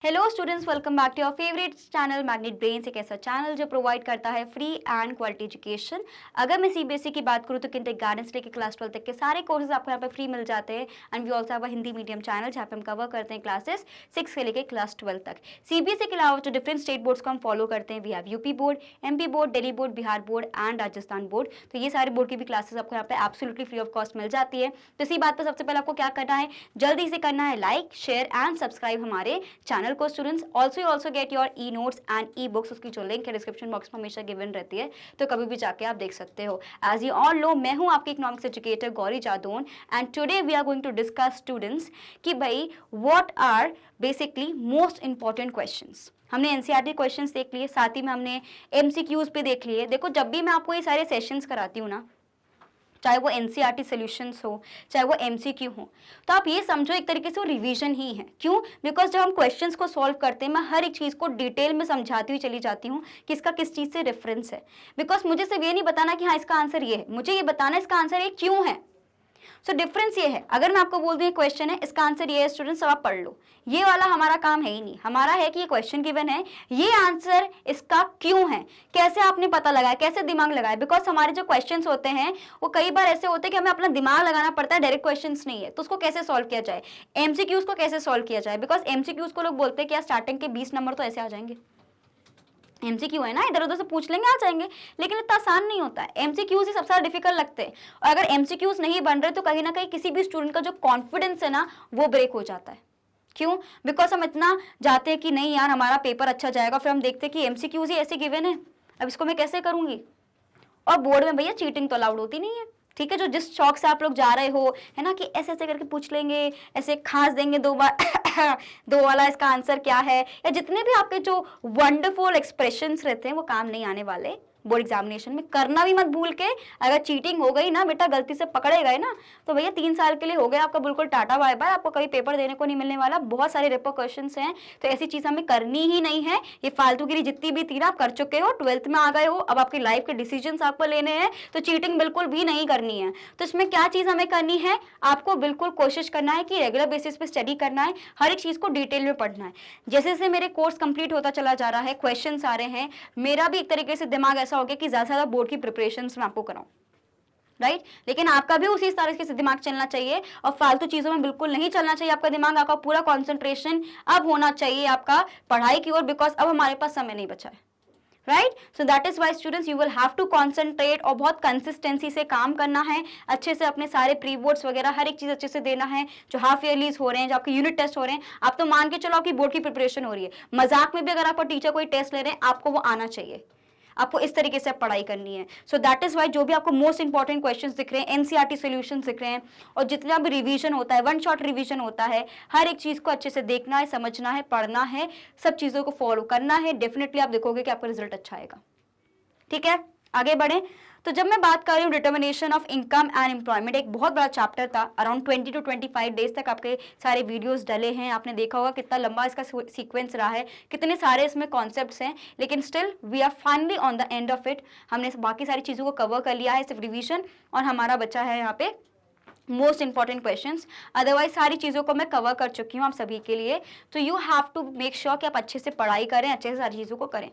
Hello students, welcome back to your favourite channel Magnet Brains. एक ऐसा channel जो provide करता है फ्री एंड क्वालिटी एजुकेशन। अगर मैं सीबीएसई की बात करूँ तो किंडरगार्टन से लेकर क्लास 12 तक के सारे कोर्सेज आपको यहाँ पे फ्री मिल जाते हैं। And we also have a Hindi medium channel जहाँ पे हम कवर करते हैं क्लासेस 6 से लेकर क्लास 12 तक। सीबीएसई के अलावा जो डिफरेंट स्टेट बोर्ड्स को हम फॉलो करते हैं, we have UP board, MP board, Delhi board, Bihar board and Rajasthan board. तो ये सारे बोर्ड की भी क्लासेस आपको यहाँ पे एब्सोल्युटली फ्री ऑफ कॉस्ट मिल जाती है। तो इसी बात पर सबसे पहले आपको क्या करना है, जल्दी से करना है लाइक, शेयर एंड सब्सक्राइब हमारे चैनल को students. Also you also get your e notes and e books, उसकी जो लिंक है डिस्क्रिप्शन बॉक्स में हमेशा गिवन रहती है, तो कभी भी जाके आप देख सकते हो। एज यू ऑल नो, मैं हूं आपकी economics educator Gauri Jadaun and today we are going to discuss students कि भाई what are basically most important questions. हमने एनसीईआरटी क्वेश्चंस देख लिए, साथ ही में हमने एमसीक्यूज पे देख लिए। देखो, जब भी मैं आपको ये सारे सेशंस कराती हूँ ना, चाहे वो एनसीईआरटी सॉल्यूशंस हो, चाहे वो एमसीक्यू हो, तो आप ये समझो एक तरीके से वो रिवीजन ही है। क्यों? बिकॉज जब हम क्वेश्चंस को सॉल्व करते हैं, मैं हर एक चीज़ को डिटेल में समझाती हुई चली जाती हूँ कि इसका किस चीज़ से रेफरेंस है। बिकॉज मुझे सिर्फ ये नहीं बताना कि हाँ इसका आंसर ये है, मुझे ये बताना इसका आंसर ये क्यों है। सो डिफरेंस ये है, अगर मैं आपको बोल दूं ये क्वेश्चन है, इसका आंसर ये है स्टूडेंट्स, सब आप पढ़ लो, ये वाला हमारा काम है ही नहीं। हमारा है कि ये क्वेश्चन गिवन है, ये आंसर इसका क्यों है, कैसे आपने पता लगाया, कैसे दिमाग लगाया। बिकॉज हमारे जो क्वेश्चंस होते हैं वो कई बार ऐसे होते हैं कि हमें अपना दिमाग लगाना पड़ता है, डायरेक्ट क्वेश्चंस नहीं है, तो उसको कैसे सॉल्व किया जाए, एमसीक्यूज को कैसे सॉल्व किया जाए। बिकॉज एमसीक्यूज को लोग बोलते हैं कि यार स्टार्टिंग के 20 नंबर तो ऐसे आ जाएंगे, एमसीक्यू है ना, इधर उधर से पूछ लेंगे आ जाएंगे, लेकिन इतना आसान नहीं होता है। एमसीक्यूज ही सबसे ज्यादा डिफिकल्ट लगते हैं, और अगर एमसीक्यूज नहीं बन रहे तो कहीं ना कहीं किसी भी स्टूडेंट का जो कॉन्फिडेंस है ना वो ब्रेक हो जाता है। क्यों? बिकॉज हम इतना जाते हैं कि नहीं यार हमारा पेपर अच्छा जाएगा, फिर हम देखते हैं कि एमसीक्यूज ही ऐसे गिवन है, अब इसको मैं कैसे करूंगी। और बोर्ड में भैया चीटिंग तो अलाउड होती नहीं है, ठीक है। जो जिस शौक से आप लोग जा रहे हो है ना, कि ऐसे ऐसे करके पूछ लेंगे, ऐसे खांस देंगे 2 बार दो वाला इसका आंसर क्या है, या जितने भी आपके जो वंडरफुल एक्सप्रेशंस रहते हैं वो काम नहीं आने वाले बोर्ड एग्जामिनेशन में। करना भी मत भूल के, अगर चीटिंग हो गई ना बेटा, गलती से पकड़े गए ना, तो भैया 3 साल के लिए हो गया आपका बिल्कुल टाटा बाय बाय, आपको कभी पेपर देने को नहीं मिलने वाला। बहुत सारे रिपोर्कशंस हैं, तो ऐसी चीज हमें करनी ही नहीं है। ये फालतूगिरी जितनी भी थी ना आप कर चुके हो, 12th में आ गए हो, अब आपकी लाइफ के डिसीजंस आपको लेने हैं, तो चीटिंग बिल्कुल भी नहीं करनी है। तो इसमें क्या चीज हमें करनी है, आपको बिल्कुल कोशिश करना है कि रेगुलर बेसिस पे स्टडी करना है, हर एक चीज को डिटेल में पढ़ना है। जैसे जैसे मेरे कोर्स कंप्लीट होता चला जा रहा है, क्वेश्चंस आ रहे हैं, मेरा भी एक तरीके से दिमाग ऐसा हो गया कि ज्यादा से ज्यादा बोर्ड की प्रिपरेशंस में आपको कराऊं, राइट। लेकिन आपका भी उसी तरीके से दिमाग चलना चाहिए, और फालतू चीजों में बिल्कुल नहीं चलना चाहिए आपका दिमाग। आपका पूरा कंसंट्रेशन अब होना चाहिए आपका पढ़ाई की ओर, बिकॉज अब हमारे पास समय नहीं बचा है, right. So that is why students you will have to concentrate, और बहुत कंसिस्टेंसी से काम करना है, अच्छे से अपने सारे प्री बोर्ड्स वगैरह हर एक चीज अच्छे से देना है। जो हाफ ईयरलीज हो रहे हैं, जो आपके यूनिट टेस्ट हो रहे हैं, आप तो मान के चलो आपकी बोर्ड की प्रिपरेशन हो रही है। मजाक में भी अगर आपका टीचर कोई टेस्ट ले रहे हैं, आपको वो आना चाहिए, आपको इस तरीके से पढ़ाई करनी है। सो दैट इज वाई जो भी आपको मोस्ट इंपॉर्टेंट क्वेश्चंस दिख रहे हैं, एनसीईआरटी सॉल्यूशंस दिख रहे हैं, और जितना भी रिवीजन होता है, वन शॉट रिवीजन होता है, हर एक चीज को अच्छे से देखना है, समझना है, पढ़ना है, सब चीजों को फॉलो करना है। डेफिनेटली आप देखोगे कि आपका रिजल्ट अच्छा आएगा, ठीक है। आगे बढ़े तो जब मैं बात कर रही हूँ determination of income and employment, एक बहुत बड़ा चैप्टर था, अराउंड 20 to 25 डेज तक आपके सारे वीडियोस डले हैं। आपने देखा होगा कितना लंबा इसका सीक्वेंस रहा है, कितने सारे इसमें कॉन्सेप्ट्स हैं, लेकिन still we are finally on the end of it. हमने बाकी सारी चीज़ों को कवर कर लिया है, सिर्फ रिविजन, और हमारा बचा है यहाँ पे मोस्ट इंपॉर्टेंट क्वेश्चंस। अदरवाइज सारी चीज़ों को मैं कवर कर चुकी हूँ आप सभी के लिए। तो you have to make sure कि आप अच्छे से पढ़ाई करें, अच्छे से सारी चीज़ों को करें।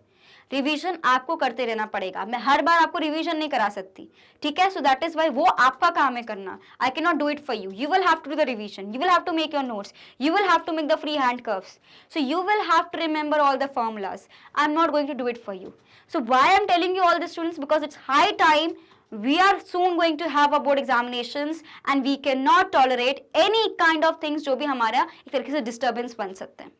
रिवीजन आपको करते रहना पड़ेगा, मैं हर बार आपको रिवीजन नहीं करा सकती, ठीक है। सो दैट इज वाई वो आपका काम है करना, I can not do it for you. You will have to do the revision, you will have to make your notes, you will have to make the free hand curves, so you will have to remember all the formulas. I am not going to do it for you. So why I am telling you all this students, because it's high time, we are soon going to have a board examinations and we cannot tolerate any kind of things जो भी हमारा एक तरीके से disturbance बन सकते हैं।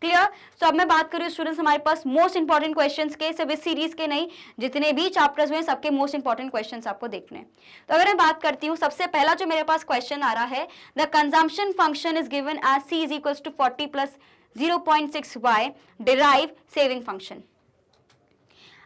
Clear? सो अब मैं बात कर रही हूँ स्टूडेंट्स हमारे पास मोस्ट इंपॉर्टेंट क्वेश्चंस के, सिर्फ इस सीरीज के नहीं, जितने भी चैप्टर्स हुए सबके मोस्ट इंपॉर्टेंट क्वेश्चंस आपको देखने हैं। तो अगर मैं बात करती हूँ, सबसे पहला जो मेरे पास क्वेश्चन आ रहा है, the consumption function is given as c is equal to 40 plus 0.6y, derive saving function.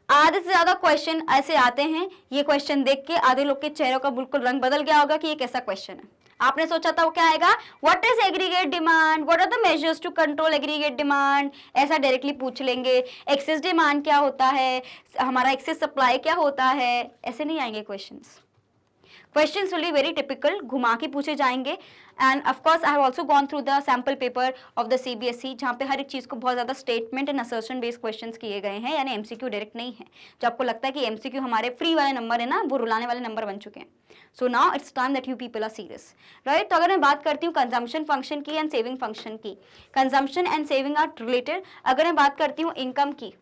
आधे से ज्यादा क्वेश्चन ऐसे आते हैं, ये क्वेश्चन देख के आधे लोग के चेहरों का बिल्कुल रंग बदल गया होगा कि ये कैसा क्वेश्चन है। आपने सोचा था वो क्या आएगा, what is aggregate demand, what are the measures to control aggregate demand, ऐसा डायरेक्टली पूछ लेंगे। एक्सेस डिमांड क्या होता है, हमारा एक्सेस सप्लाई क्या होता है, ऐसे नहीं आएंगे questions. Questions will be very typical, घुमा के पूछे जाएंगे। End of course I have also gone through the sample paper of the CBSE, जहाँ पे हर एक चीज़ को बहुत ज़्यादा statement and assertion based questions किए गए हैं, यानी एमसीक्यू डायरेक्ट नहीं है। जो आपको लगता है कि एमसीक्यू हमारे फ्री वाले नंबर है ना, वो रुलाने वाले नंबर बन चुके हैं। So now it's time that you people are serious, right. तो अगर मैं बात करती हूँ कंजम्पशन फंक्शन की एंड सेविंग फंक्शन की, consumption and saving are related. अगर मैं बात करती हूँ इनकम की,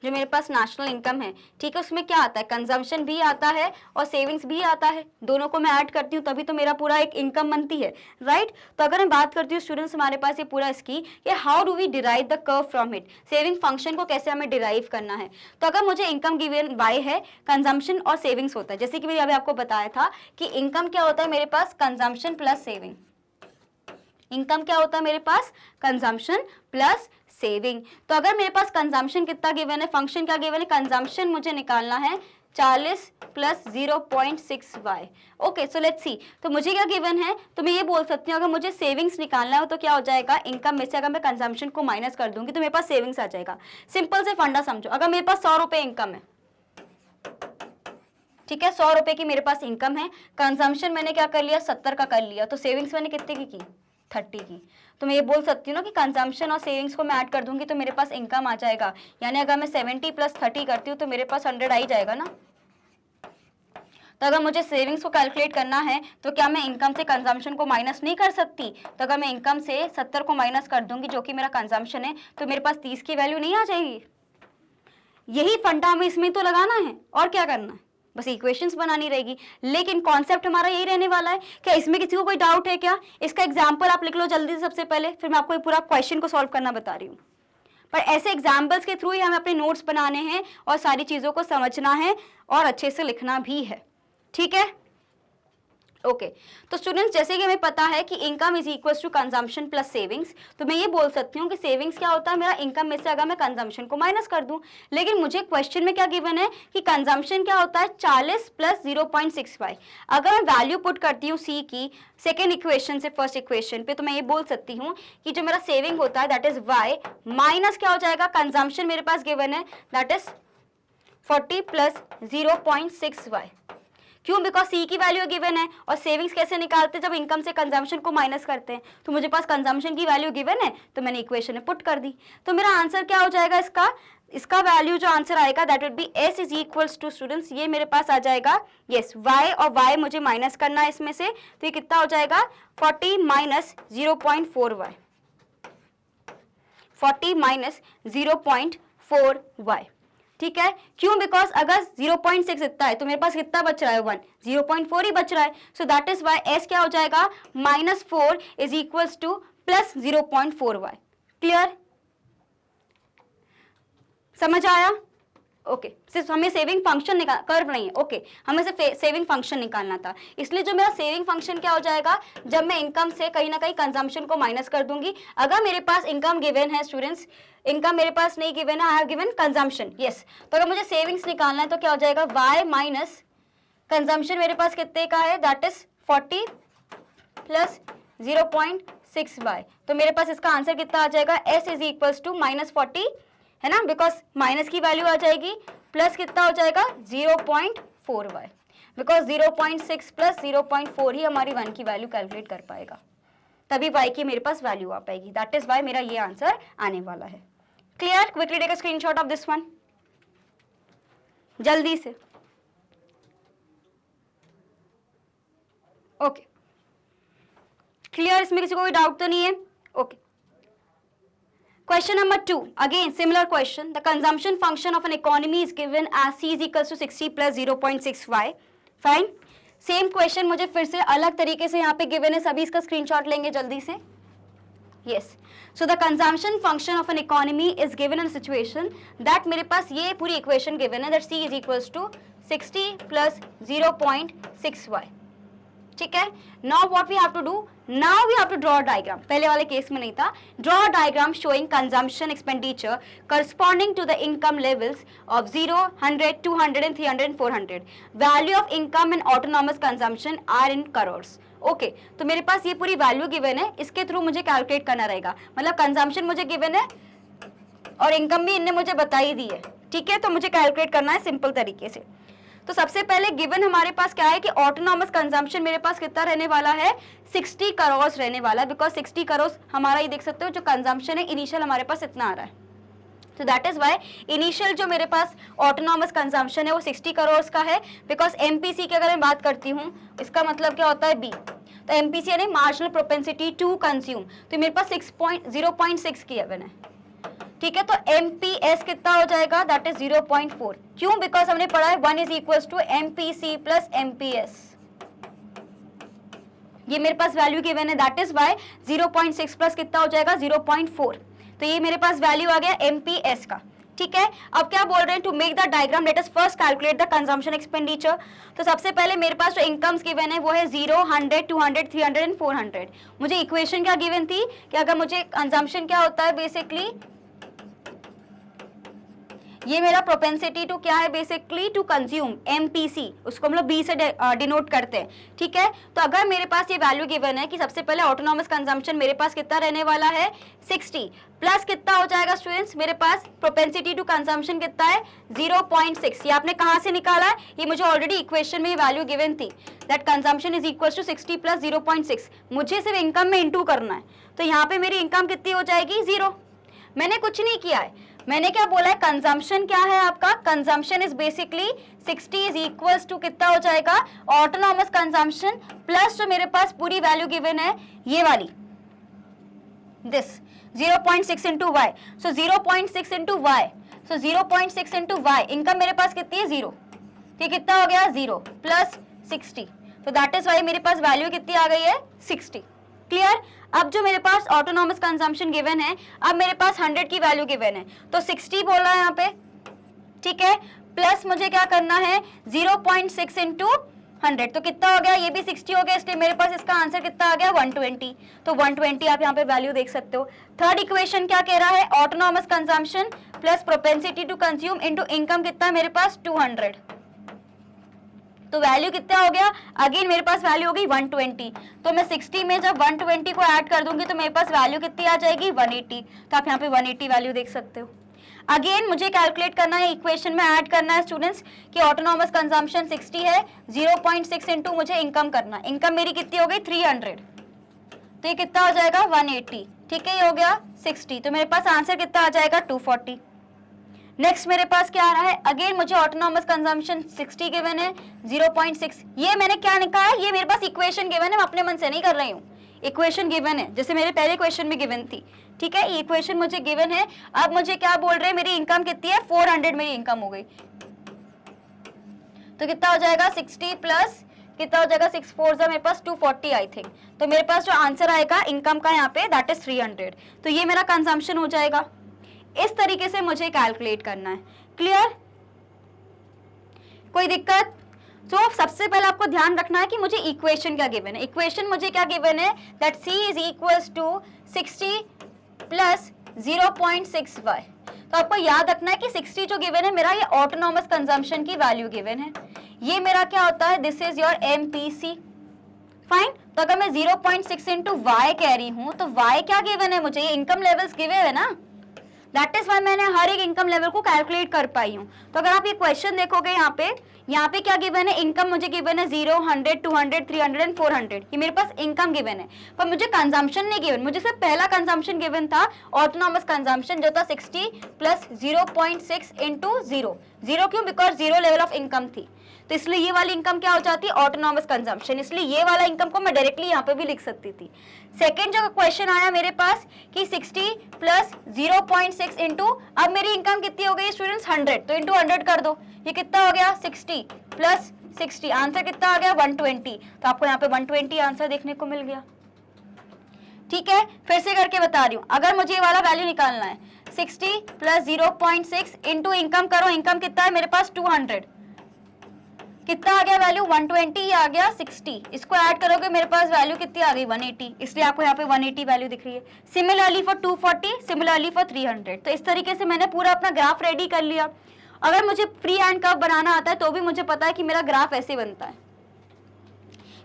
जो मेरे पास नेशनल इनकम है, ठीक है, उसमें क्या आता है, कंजम्पशन भी आता है और सेविंग्स भी आता है, दोनों को मैं ऐड करती हूँ तभी तो मेरा पूरा एक इनकम बनती है, राइट। तो अगर मैं बात करती हूँ स्टूडेंट्स, हमारे पास ये पूरा इसकी कि how do we derive the curve from it, saving function को कैसे हमें डिराइव करना है। तो अगर मुझे इनकम गिवन वाई है, कंजम्पशन और सेविंग्स होता है, जैसे कि मैंने अभी आपको बताया था कि इनकम क्या होता है मेरे पास, कंजम्पशन प्लस सेविंग। इनकम क्या होता है मेरे पास, कंजम्पशन प्लस सेविंग। तो अगर मेरे पास कंजम्पशन कितना गिवन है, फंक्शन क्या गिवन है, कंजम्पशन मुझे निकालना है 40 plus 0.6y। Okay, so let's see, तो मुझे क्या गिवन है, तो मैं ये बोल सकती हूँ अगर मुझे सेविंग्स निकालना हो तो क्या हो जाएगा, इनकम में से अगर मैं कंजम्पशन को माइनस कर दूंगी तो मेरे पास सेविंग्स आ जाएगा। सिंपल से फंडा समझो, अगर मेरे पास 100 रुपये इनकम है, ठीक है, 100 रुपये की मेरे पास इनकम है, कंजम्पशन मैंने क्या कर लिया, 70 का कर लिया, तो सेविंग्स मैंने कितने की 30 की। तो मैं ये बोल सकती हूँ ना कि कंजम्पशन और सेविंग्स को मैं ऐड कर दूंगी तो मेरे पास इनकम आ जाएगा, यानी अगर मैं 70 प्लस 30 करती हूँ तो मेरे पास 100 आ ही जाएगा ना। तो अगर मुझे सेविंग्स को कैलकुलेट करना है तो क्या मैं इनकम से कंजम्पशन को माइनस नहीं कर सकती, तो अगर मैं इनकम से 70 को माइनस कर दूंगी जो कि मेरा कंजम्पशन है, तो मेरे पास 30 की वैल्यू नहीं आ जाएगी। यही फंडा हमें इसमें तो लगाना है, और क्या करना है, बस इक्वेशंस बनानी रहेगी। लेकिन कॉन्सेप्ट हमारा यही रहने वाला है। क्या इसमें किसी को कोई डाउट है क्या? इसका एग्जाम्पल आप लिख लो जल्दी से सबसे पहले, फिर मैं आपको ये पूरा क्वेश्चन को सॉल्व करना बता रही हूँ। पर ऐसे एग्जाम्पल्स के थ्रू ही हमें अपने नोट्स बनाने हैं और सारी चीज़ों को समझना है और अच्छे से लिखना भी है, ठीक है। ओके, तो स्टूडेंट्स जैसे कि हमें पता है कि income is equal to consumption plus savings, तो मैं ये बोल सकती हूँ कि सेविंग्स क्या होता है मेरा, इनकम में से अगर मैं कंजम्पशन को माइनस कर दूं। लेकिन मुझे क्वेश्चन में क्या गिवन है कि कंजम्पशन क्या होता है 40 प्लस 0.65। अगर मैं वैल्यू पुट करती हूँ सी की सेकेंड इक्वेशन से फर्स्ट इक्वेशन पे, तो मैं ये बोल सकती हूँ कि जो मेरा सेविंग होता है दैट इज वाई माइनस क्या हो जाएगा, कंजम्पशन मेरे पास गिवन है दैट इज 40 प्लस 0.6y। क्यों? बिकॉज सी की वैल्यू गिवन है, और सेविंग्स कैसे निकालते हैं, जब इनकम से कंजम्पशन को माइनस करते हैं। तो मुझे पास कंजम्पशन की वैल्यू गिवन है तो मैंने इक्वेशन में पुट कर दी। तो मेरा आंसर क्या हो जाएगा, इसका वैल्यू जो आंसर आएगा that would be S is equals to students, ये मेरे पास आ जाएगा यस वाई, और वाई मुझे माइनस करना है इसमें से, तो ये कितना हो जाएगा 40 माइनस 0.4y, 40 माइनस 0.4y, ठीक है। क्यों? बिकॉज अगर 0.6 इतना है तो मेरे पास कितना बच रहा है 1, 0.4 ही बच रहा है। So that is why S क्या हो जाएगा -4 is equals to plus 0.4y। Clear? समझ आया? ओके, सिर्फ हमें सेविंग फंक्शन कर्व नहीं है, ओके, हमें सिर्फ सेविंग फंक्शन निकालना था। इसलिए जो मेरा सेविंग फंक्शन क्या हो जाएगा, जब मैं इनकम से कहीं ना कहीं कंजम्पशन को माइनस कर दूंगी। अगर मेरे पास इनकम गिवन है स्टूडेंट्स, इनकम मेरे पास नहीं गिवन है, I have given consumption, yes, तो अगर मुझे सेविंग्स निकालना है तो क्या हो जाएगा वाई माइनस कंजम्पशन मेरे पास कितने का है दैट इज 40 प्लस 0.6y। तो मेरे पास इसका आंसर कितना आ जाएगा, एस इज इक्वल्स टू -40 है ना, बिकॉज माइनस की वैल्यू आ जाएगी, प्लस कितना हो जाएगा 0.4y, बिकॉज 0.6 प्लस 0.4 ही हमारी 1 की वैल्यू कैलकुलेट कर पाएगा, तभी y की मेरे पास वैल्यू आ पाएगी। दैट इज वाई मेरा ये आंसर आने वाला है। Clear? Quickly take a screenshot of this one, जल्दी से। Okay, clear? इसमें किसी को कोई डाउट तो नहीं है? Okay, question number 2, again similar question. The consumption function of an economy is given as c is equals to 60 plus 0.6y. Fine. Same question मुझे फिर से अलग तरीके से यहाँ पे गिवन है, सभी इसका स्क्रीनशॉट लेंगे जल्दी से। Yes. So the consumption function of an economy is given in a situation that मेरे पास ये पूरी इक्वेशन गिवन है that c is equals to 60 plus 0.6y. ठीक है। Now what we have to do, now we have to draw diagram. पहले वाले case में नहीं था, draw diagram showing consumption expenditure corresponding to the income levels of 0, 100, 200 and 300 and 400। Value of income and autonomous consumption are in crores. Okay, तो मेरे पास ये पूरी value given है, इसके थ्रू मुझे कैलकुलेट करना रहेगा। मतलब कंजम्पशन मुझे गिवन है और इनकम भी इनने मुझे बता ही दी है, ठीक है, तो मुझे कैलकुलेट करना है सिंपल तरीके से। तो सबसे पहले गिवन हमारे पास क्या है कि ऑटोनॉमस कंजम्पशन मेरे पास कितना रहने वाला है, 60 करोड़ रहने वाला है, बिकॉज 60 करोड़ हमारा ये देख सकते हो जो कंजम्पशन है इनिशियल हमारे पास इतना आ रहा है। तो दैट इज वाई इनिशियल जो मेरे पास ऑटोनॉमस कंजम्पशन है वो 60 करोड़ का है, बिकॉज एमपीसी की अगर मैं बात करती हूँ इसका मतलब क्या होता है बी, तो एमपीसी यानी मार्जिनल प्रोपेंसिटी टू कंज्यूम, तो मेरे पास 0.6 की गिवन है, ठीक है। तो एमपीएस कितना हो जाएगा, दैट इज 0.4, क्यों, बिकॉज हमने पढ़ा है 1 is equal to MPC plus MPS, ये मेरे पास वैल्यू गिवन है, दैट इज वाई 0.6 प्लस कितना हो जाएगा 0.4, तो ये मेरे पास वैल्यू आ गया एमपीएस का, ठीक है। अब क्या बोल रहे हैं, to make the diagram let us first calculate the consumption expenditure. तो सबसे पहले मेरे पास जो इनकम्स गिवन है वो है 0, 100, 200, 300 एंड 400। मुझे इक्वेशन क्या गिवन थी कि अगर मुझे कंजम्पशन क्या होता है बेसिकली, ये मेरा प्रोपेंसिटी टू क्या है बेसिकली टू कंज्यूम, एमपीसी, उसको हम लोग बी से डिनोट करते हैं, ठीक है। तो अगर मेरे पास ये वैल्यू गिवन है कि सबसे पहले ऑटोनॉमस कंजम्पशन मेरे पास कितना रहने वाला है 60 प्लस कितना हो जाएगा स्टूडेंट्स, मेरे पास प्रोपेंसिटी टू कंजम्पशन कितना है 0.6, ये आपने कहाँ से निकाला है, ये मुझे ऑलरेडी इक्वेशन में वैल्यू गिवन थी, that consumption is equal to 60 plus 0.6, मुझे सिर्फ इनकम में इंटू करना है, तो यहाँ पे मेरी इनकम कितनी हो जाएगी 0, मैंने कुछ नहीं किया है, मैंने क्या बोला है कंजम्पशन क्या है आपका, consumption is basically 60 is equals to कितना हो जाएगा ऑटोनॉमस कंजम्पशन प्लस जो मेरे पास पूरी वैल्यू गिवन है ये वाली this 0.6 into Y, so 0.6 into Y, so 0.6 into Y, income मेरे पास कितनी है 0, ये कितना हो गया 0 प्लस 60, तो दैट इज वाई मेरे पास वैल्यू कितनी आ गई है 60, क्लियर। अब जो मेरे पास ऑटोनॉमस कंजम्पशन गिवन है, अब मेरे पास 100 की वैल्यू गिवन है, तो 60 बोल रहा है यहाँ पे, ठीक है, प्लस मुझे क्या करना है 0.6 इंटू 100, तो कितना हो गया, ये भी 60 हो गया, इसलिए मेरे पास इसका आंसर कितना आ गया 120, तो 120 आप यहाँ पे वैल्यू देख सकते हो। थर्ड इक्वेशन क्या कह रहा है, autonomous consumption plus propensity to consume into income कितना है मेरे पास 200, तो वैल्यू कितना हो गया, अगेन मेरे पास वैल्यू होगी 120, तो मैं 60 में जब 120 को ऐड कर दूंगी तो मेरे पास वैल्यू कितनी आ जाएगी 180, तो आप यहाँ पे 180 वैल्यू देख सकते हो। अगेन मुझे कैलकुलेट करना है, इक्वेशन में ऐड करना है स्टूडेंट्स कि ऑटोनॉमस कंजम्पशन 60 है, 0.6 इंटू मुझे इनकम करना, इनकम मेरी कितनी हो गई 300, तो ये कितना हो जाएगा 180, ठीक है, ये हो गया 60, तो मेरे पास आंसर कितना आ जाएगा 240। नेक्स्ट मेरे पास क्या आ रहा है, अगेन मुझे ऑटोनॉमस कंजम्पशन 60 गिवन है, 0.6, ये मैंने क्या निकाला है, ये मेरे पास इक्वेशन गिवन है, मैं अपने मन से नहीं कर रही हूँ, इक्वेशन गिवन है जैसे मेरे पहले क्वेश्चन में गिवन थी, ठीक है, ये इक्वेशन मुझे गिवन है। अब मुझे क्या बोल रहे हैं, मेरी इनकम कितनी है 400 मेरी इनकम हो गई, तो कितना हो जाएगा 60 प्लस कितना हो जाएगा 6 4 मेरे पास 240 आई थिंक, तो मेरे पास जो आंसर आएगा इनकम का यहाँ पे दैट इज 300, तो ये मेरा कंजम्पशन हो जाएगा। इस तरीके से मुझे कैलकुलेट करना है, क्लियर, कोई दिक्कत। तो सबसे पहले आपको ध्यान रखना है कि मुझे इक्वेशन क्या गिवन है, इक्वेशन मुझे क्या गिवन है that c is equals to 60 plus 0.6y, तो आपको याद रखना है कि 60 जो गिवन है मेरा ये ऑटोनॉमस कंजम्पशन की वैल्यू गिवन है, ये मेरा क्या होता है this is your MPC, fine. तो अगर मैं 0.6 इंटू वाई कह रही हूँ तो y क्या गिवन है मुझे, ये इनकम लेवल्स गिवे है ना, दैट इज वाई मैंने हर एक इनकम लेवल को कैलकुलेट कर पाई हूँ। तो अगर आप ये क्वेश्चन देखोगे यहाँ पे क्या गिवन है, इनकम मुझे गिवन है 0, 100, 200, 300 एंड 400, ये मेरे पास इनकम गिवन है, पर मुझे कंजम्पशन नहीं गिवन, मुझे सिर्फ पहला कंजम्पशन गिवन था ऑटोनॉमस कंजम्पशन जो था 60 प्लस 0.6 इंटू 0, क्यों, बिकॉज 0 लेवल ऑफ इनकम थी, तो इसलिए ये वाली इनकम क्या हो जाती है ऑटोनॉमस कंजम्पशन, इसलिए ये वाला इनकम को मैं डायरेक्टली यहाँ पे भी लिख सकती थी। सेकेंड जो क्वेश्चन आया मेरे पास कि 60 प्लस 0.6 इंटू, अब मेरी इनकम कितनी हो गई स्टूडेंट्स 100, तो इंटू 100 कर दो, ये कितना हो गया 60 प्लस 60, आंसर कितना आ गया 120, तो आपको यहाँ पे 120 आंसर देखने को मिल गया, ठीक है। फिर से करके बता रही हूँ, अगर मुझे ये वाला वैल्यू निकालना है 60 प्लस 0.6 इंटू इनकम करो, इनकम कितना है मेरे पास 200, कितना आ गया वैल्यू 120 आ गया 60, इसको ऐड करोगे मेरे पास वैल्यू कितनी आ गई 180, इसलिए आपको यहाँ पे 180 वैल्यू दिख रही है। सिमिलरली फॉर 240, सिमिलरली फॉर 300, तो इस तरीके से मैंने पूरा अपना ग्राफ रेडी कर लिया। अगर मुझे फ्री हैंड कर्व बनाना आता है तो भी मुझे पता है कि मेरा ग्राफ ऐसे बनता है,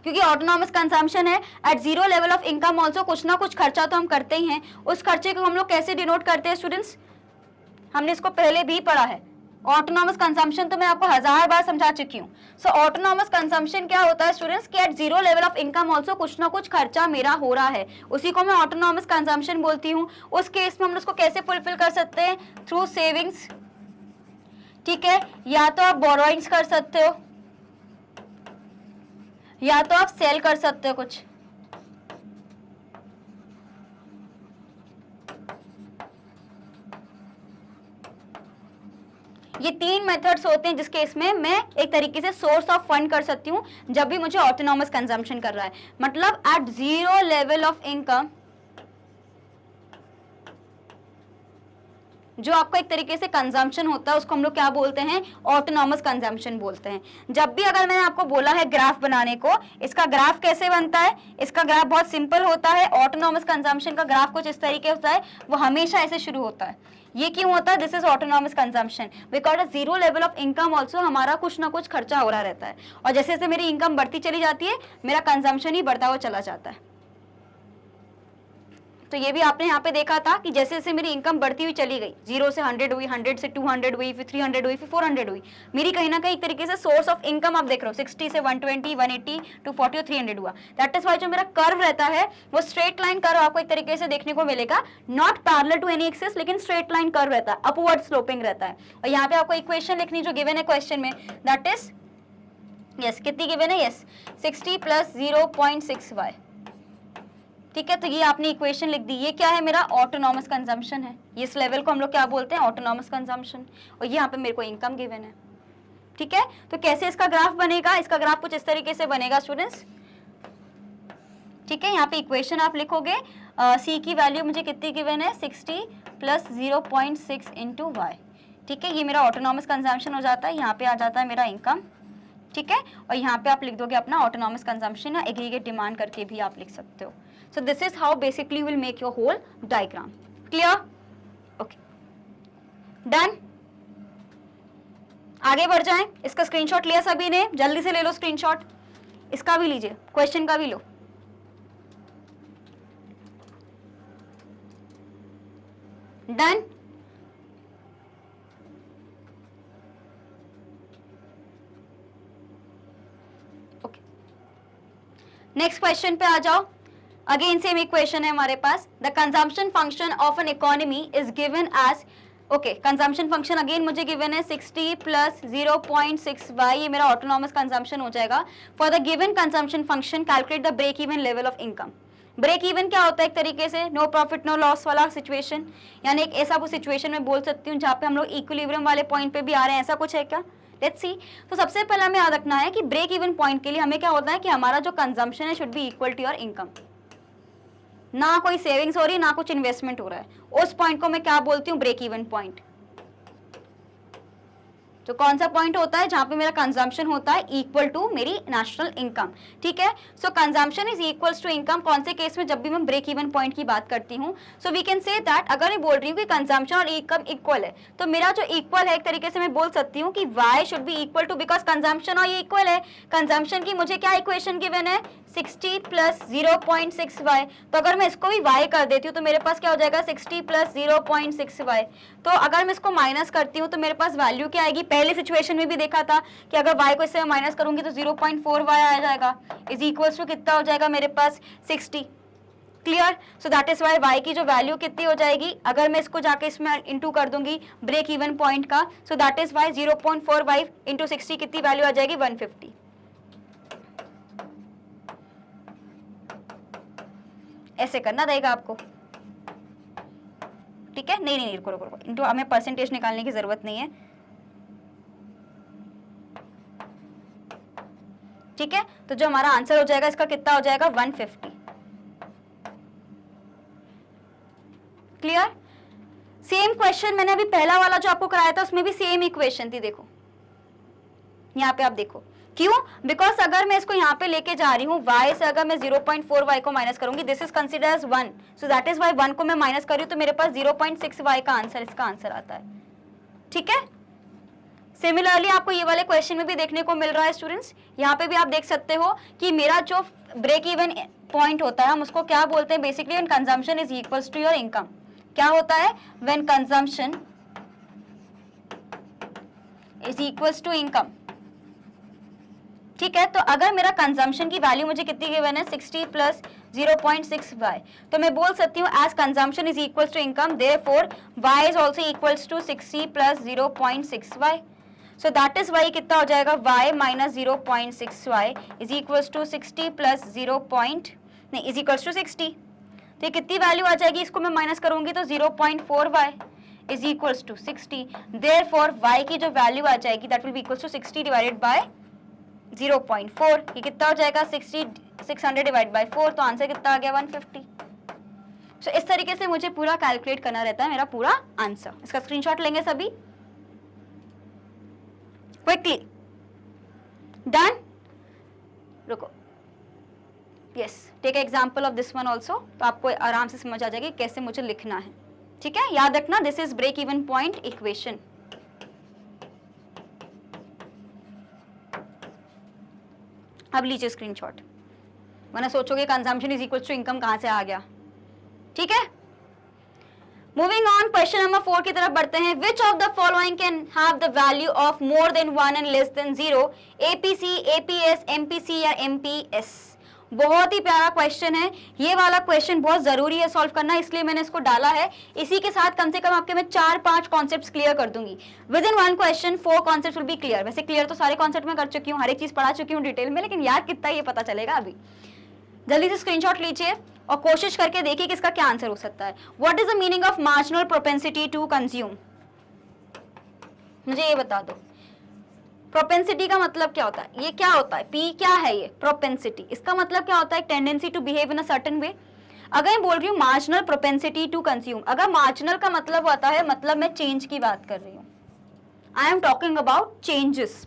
क्योंकि ऑटोनॉमस कंजम्पशन है at 0 level of income also कुछ ना कुछ खर्चा तो हम करते ही हैं, उस खर्चे को हम लोग कैसे डिनोट करते हैं स्टूडेंट्स, हमने इसको पहले भी पढ़ा है, ऑटोनॉमस कंजम्पशन तो मैं आपको 1000 बार समझा चुकी हूँ। सो ऑटोनॉमस कंजम्पशन क्या होता है स्टूडेंट्स, कि at zero level of income also कुछ ना कुछ खर्चा मेरा हो रहा है, उसी को मैं ऑटोनॉमस कंजम्पशन बोलती हूँ। उस केस में हम उसको कैसे फुलफिल कर सकते हैं, थ्रू सेविंग्स, ठीक है, या तो आप बोरोइंग्स कर सकते हो, या तो आप सेल कर सकते हो कुछ। ये 3 मेथड्स होते हैं जिसके इसमें मैं एक तरीके से सोर्स ऑफ फंड कर सकती हूँ जब भी मुझे ऑटोनॉमस कंजम्पशन कर रहा है। मतलब at zero level of income जो आपका एक तरीके से कंजम्पशन होता है उसको हम लोग क्या बोलते हैं, ऑटोनॉमस कंजम्पशन बोलते हैं। जब भी अगर मैंने आपको बोला है ग्राफ बनाने को, इसका ग्राफ कैसे बनता है, इसका ग्राफ बहुत सिंपल होता है। ऑटोनॉमस कंजम्पशन का ग्राफ कुछ इस तरीके होता है, वो हमेशा ऐसे शुरू होता है। ये क्यों होता है, this is autonomous consumption, because zero level of income also हमारा कुछ ना कुछ खर्चा हो रहा रहता है, और जैसे जैसे मेरी इनकम बढ़ती चली जाती है मेरा कंजम्पशन ही बढ़ता हुआ चला जाता है। तो ये भी आपने यहाँ पे देखा था कि जैसे जैसे मेरी इनकम बढ़ती हुई चली गई, 0 से 100 हुई, 100 से 200 हुई, फिर 300 हुई, फिर 400 हुई, मेरी कहीं ना कहीं एक तरीके से सोर्स ऑफ इनकम आप देख रहे हो 60 से 120, 180, 240 और 300 हुआ। दैट इज वाई जो मेरा कर्व रहता है वो स्ट्रेट लाइन कर्व आपको एक तरीके से देखने को मिलेगा, not parallel to any axis, लेकिन स्ट्रेट लाइन कर्व रहता है, अपवर्ड स्लोपिंग रहता है। और यहाँ पे आपको इक्वेशन लिखनी जो गिवन है क्वेश्चन में, दैट इज यस, कितनी गिवन है, यस 60 प्लस 0.6y, ठीक है। तो ये आपने इक्वेशन लिख दी, ये क्या है, मेरा ऑटोनॉमस कंजम्पशन है। ये इस लेवल को हम लोग क्या बोलते हैं, ऑटोनॉमस कंजम्पशन, और यहाँ पे मेरे को इनकम गिवन है, ठीक है। तो कैसे इसका ग्राफ बनेगा, इसका ग्राफ कुछ इस तरीके से बनेगा स्टूडेंट्स, ठीक है। यहाँ पे इक्वेशन आप लिखोगे, सी की वैल्यू मुझे कितनी गिवन है, 60 प्लस 0.6 इंटू वाई, ठीक है। ये मेरा ऑटोनॉमस कंजम्पशन हो जाता है, यहाँ पे आ जाता है मेरा इनकम, ठीक है। और यहाँ पे आप लिख दोगे अपना ऑटोनॉमस कंजम्पशन या एग्रीगेट डिमांड करके भी आप लिख सकते हो। So this is how basically you will make your whole diagram. Clear? Okay. Done? आगे बढ़ जाएं। इसका स्क्रीनशॉट लिया सभी ने, जल्दी से ले लो स्क्रीनशॉट, इसका भी लीजिए, क्वेश्चन का भी लो। डन? ओके, नेक्स्ट क्वेश्चन पे आ जाओ। अगेन सेम इक्वेशन है हमारे पास, the consumption function of an economy is given as, okay, consumption function again मुझे गिवन है 60 प्लस 0.6y, ये मेरा ऑटोनॉमस कंजम्पशन हो जाएगा। For the given consumption function calculate the break even level of income. Break even क्या होता है, एक तरीके से नो प्रॉफिट नो लॉस वाला सिचुएशन, यानी एक ऐसा सिचुएशन में बोल सकती हूँ जहाँ पे हम लोग इक्विलिब्रियम वाले पॉइंट पे भी आ रहे हैं, ऐसा कुछ है क्या, लेट्स सी। तो सबसे पहले हमें याद रखना है कि ब्रेक इवन पॉइंट के लिए हमें क्या होता है कि हमारा जो कंजम्पशन है should be equal to your income, ना कोई सेविंग्स हो रही ना कुछ इन्वेस्टमेंट हो रहा है, उस पॉइंट को मैं क्या बोलती हूँ, ब्रेक इवन पॉइंट। तो कौन सा पॉइंट होता है, जहां पे मेरा कंजम्पशन होता है इक्वल टू मेरी नेशनल इनकम, ठीक है। So consumption is equals to income, कौन से केस में, जब भी मैं ब्रेक इवन पॉइंट की बात करती हूँ। So we can say that, अगर मैं बोल रही हूँ कि कंजम्पशन और इनकम इक्वल है, तो मेरा जो इक्वल है एक तरीके से मैं बोल सकती हूँ कि y should be equal to, because consumption और ये इक्वल है। कंजम्पशन की मुझे क्या इक्वेशन गिवन है, 60 प्लस 0.6y, तो अगर मैं इसको भी y कर देती हूँ तो मेरे पास क्या हो जाएगा, 60 प्लस 0.6y। तो अगर मैं इसको माइनस करती हूँ तो मेरे पास वैल्यू क्या आएगी, पहले सिचुएशन में भी देखा था कि अगर y को इससे माइनस करूंगी तो 0.4y आ जाएगा, इज इक्वल्स टू कितना हो जाएगा मेरे पास, 60। Clear? So that is Y y की जो वैल्यू कितनी हो जाएगी, अगर मैं इसको जाके इसमें इंटू कर दूंगी ब्रेक इवन पॉइंट का, so that is Y 0.45 into 60 कितनी वैल्यू आ जाएगी, 150। ऐसे करना रहेगा आपको, ठीक है। नहीं रुको रुको, इंटू हमें परसेंटेज निकालने की जरूरत नहीं है, ठीक है। तो जो हमारा आंसर हो जाएगा इसका कितना हो जाएगा, 150। क्लियर? सेम क्वेश्चन मैंने अभी पहला वाला जो आपको कराया था उसमें भी सेम इक्वेशन थी, देखो यहाँ पे आप देखो, क्यों, बिकॉज अगर मैं इसको यहाँ पे लेके जा रही हूँ y से, अगर मैं 0.4y को माइनस करूंगी, this is consider as 1, so that is Y 1 को मैं माइनस कर रही हूँ तो मेरे पास 0.6y का आंसर, इसका आंसर आता है, ठीक है। सिमिलरली आपको ये वाले क्वेश्चन में भी देखने को मिल रहा है स्टूडेंट्स, यहाँ पे भी आप देख सकते हो कि मेरा जो ब्रेक इवन पॉइंट होता है हम उसको क्या बोलते हैं, basically when consumption is equals to your income. क्या होता है, when consumption is equals to income. ठीक है, तो अगर मेरा कंजम्पशन की वैल्यू मुझे कितनी गिवन है 60 प्लस 0.6y, तो मैं बोल सकती हूँ as consumption is equals to income, therefore y is also equals to 60 plus 0.6y। So that is y कितना हो जाएगा, y minus 0.6y is equals to 60 plus 0. नहीं इज इक्वल्स टू 60। तो ये कितनी वैल्यू आ जाएगी, इसको मैं माइनस करूंगी तो 0.4y is equals to 60। Therefore y की जो वैल्यू आ जाएगी that will be equals to 60 divided by 0.4। ये कितना हो जाएगा 600 डिवाइड बाय 4, तो आंसर कितना आ गया 150। सो इस तरीके से मुझे पूरा कैलकुलेट करना रहता है मेरा पूरा आंसर। इसका स्क्रीनशॉट लेंगे सभी क्विकली। डन, रुको, yes take example of this one also, तो आपको आराम से समझ आ जाएगी कैसे मुझे लिखना है। ठीक है, याद रखना this is break even point equation. अब लीजिए स्क्रीनशॉट, वरना सोचोगे consumption is equal to income कहां से आ गया। ठीक है, मूविंग ऑन, क्वेश्चन नंबर 4 की तरफ बढ़ते हैं। Which of the following can have the value of more than 1 and less than 0, APC, APS, MPC या एमपीएस। बहुत ही प्यारा क्वेश्चन है, ये वाला क्वेश्चन बहुत जरूरी है सॉल्व करना, इसलिए मैंने इसको डाला है। इसी के साथ कम से कम आपके मैं 4-5 कॉन्सेप्ट्स क्लियर कर दूंगी। With in 1 question 4 concepts will be clear. वैसे क्लियर तो सारे कॉन्सेप्ट में कर चुकी हूँ, हर एक चीज पढ़ा चुकी हूँ डिटेल में, लेकिन याद कितना ये पता चलेगा अभी। जल्दी से स्क्रीनशॉट लीजिए और कोशिश करके देखिए कि इसका क्या आंसर हो सकता है। What is the meaning of marginal propensity to consume, मुझे ये बता दो। प्रोपेंसिटी का मतलब क्या होता है, ये क्या होता है, पी क्या है ये प्रोपेंसिटी, इसका मतलब क्या होता है, tendency to behave in a certain way. अगर मैं बोल रही हूँ मार्जिनल प्रोपेंसिटी टू कंज्यूम, अगर मार्जिनल का मतलब होता है, मतलब मैं चेंज की बात कर रही हूँ, I am talking about changes,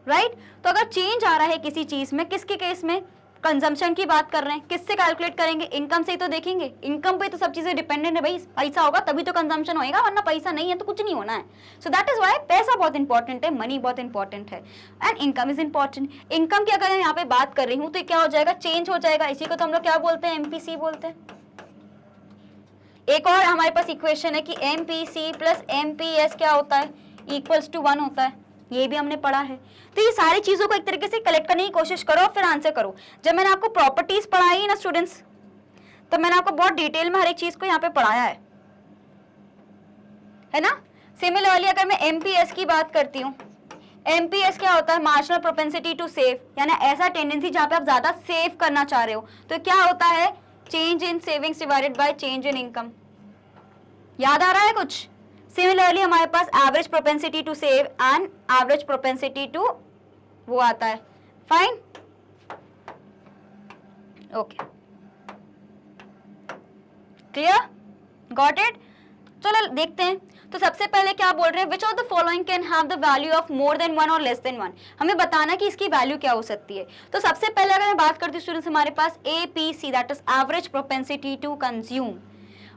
right. तो अगर चेंज आ रहा है किसी चीज में, किसके केस में, कंजम्पशन की बात कर रहे हैं, किससे कैलकुलेट करेंगे, इनकम से ही तो देखेंगे। इनकम पे तो सब चीजें डिपेंडेंट है भाई, पैसा होगा तभी तो कंजम्पशन होएगा, वरना पैसा नहीं है तो कुछ नहीं होना है। सो दैट इज व्हाई पैसा बहुत इंपॉर्टेंट है, मनी बहुत इंपॉर्टेंट है, and income is important. Income की अगर मैं यहाँ पे बात कर रही हूँ तो क्या हो जाएगा, चेंज हो जाएगा। इसी को तो हम लोग क्या बोलते हैं, एमपीसी बोलते हैं। एक और हमारे पास इक्वेशन है कि एमपीसी प्लस एमपीएस क्या होता है, इक्वल्स टू 1 होता है, ये भी हमने पढ़ा है। तो ये सारी चीजों को एक तरीके से कलेक्ट करने की कोशिश करो और फिर आंसर करो। जब मैंने आपको प्रॉपर्टीज पढ़ाई ना स्टूडेंट्स, तो मैंने आपको बहुत डिटेल में हर एक चीज को यहाँ पे पढ़ाया है ना। सिमिलरली अगर मैं एमपीएस की बात करती हूँ, एमपीएस क्या होता है, मार्जिनल प्रोपेंसिटी टू सेव, यानी ऐसा टेंडेंसी जहाँ पे आप ज्यादा सेव करना चाह रहे हो। तो क्या होता है, change in savings divided by change in income. याद आ रहा है कुछ। सिमिलरली हमारे पास average propensity to save and average propensity to वो आता है, fine, okay, clear, got it. चलो देखते हैं। तो सबसे पहले क्या बोल रहे हैं, which of the following can have the value of more than 1 और लेस देन 1। हमें बताना कि इसकी वैल्यू क्या हो सकती है। तो सबसे पहले अगर मैं बात करती हूँ स्टूडेंट्स, हमारे पास APC that is average propensity to consume.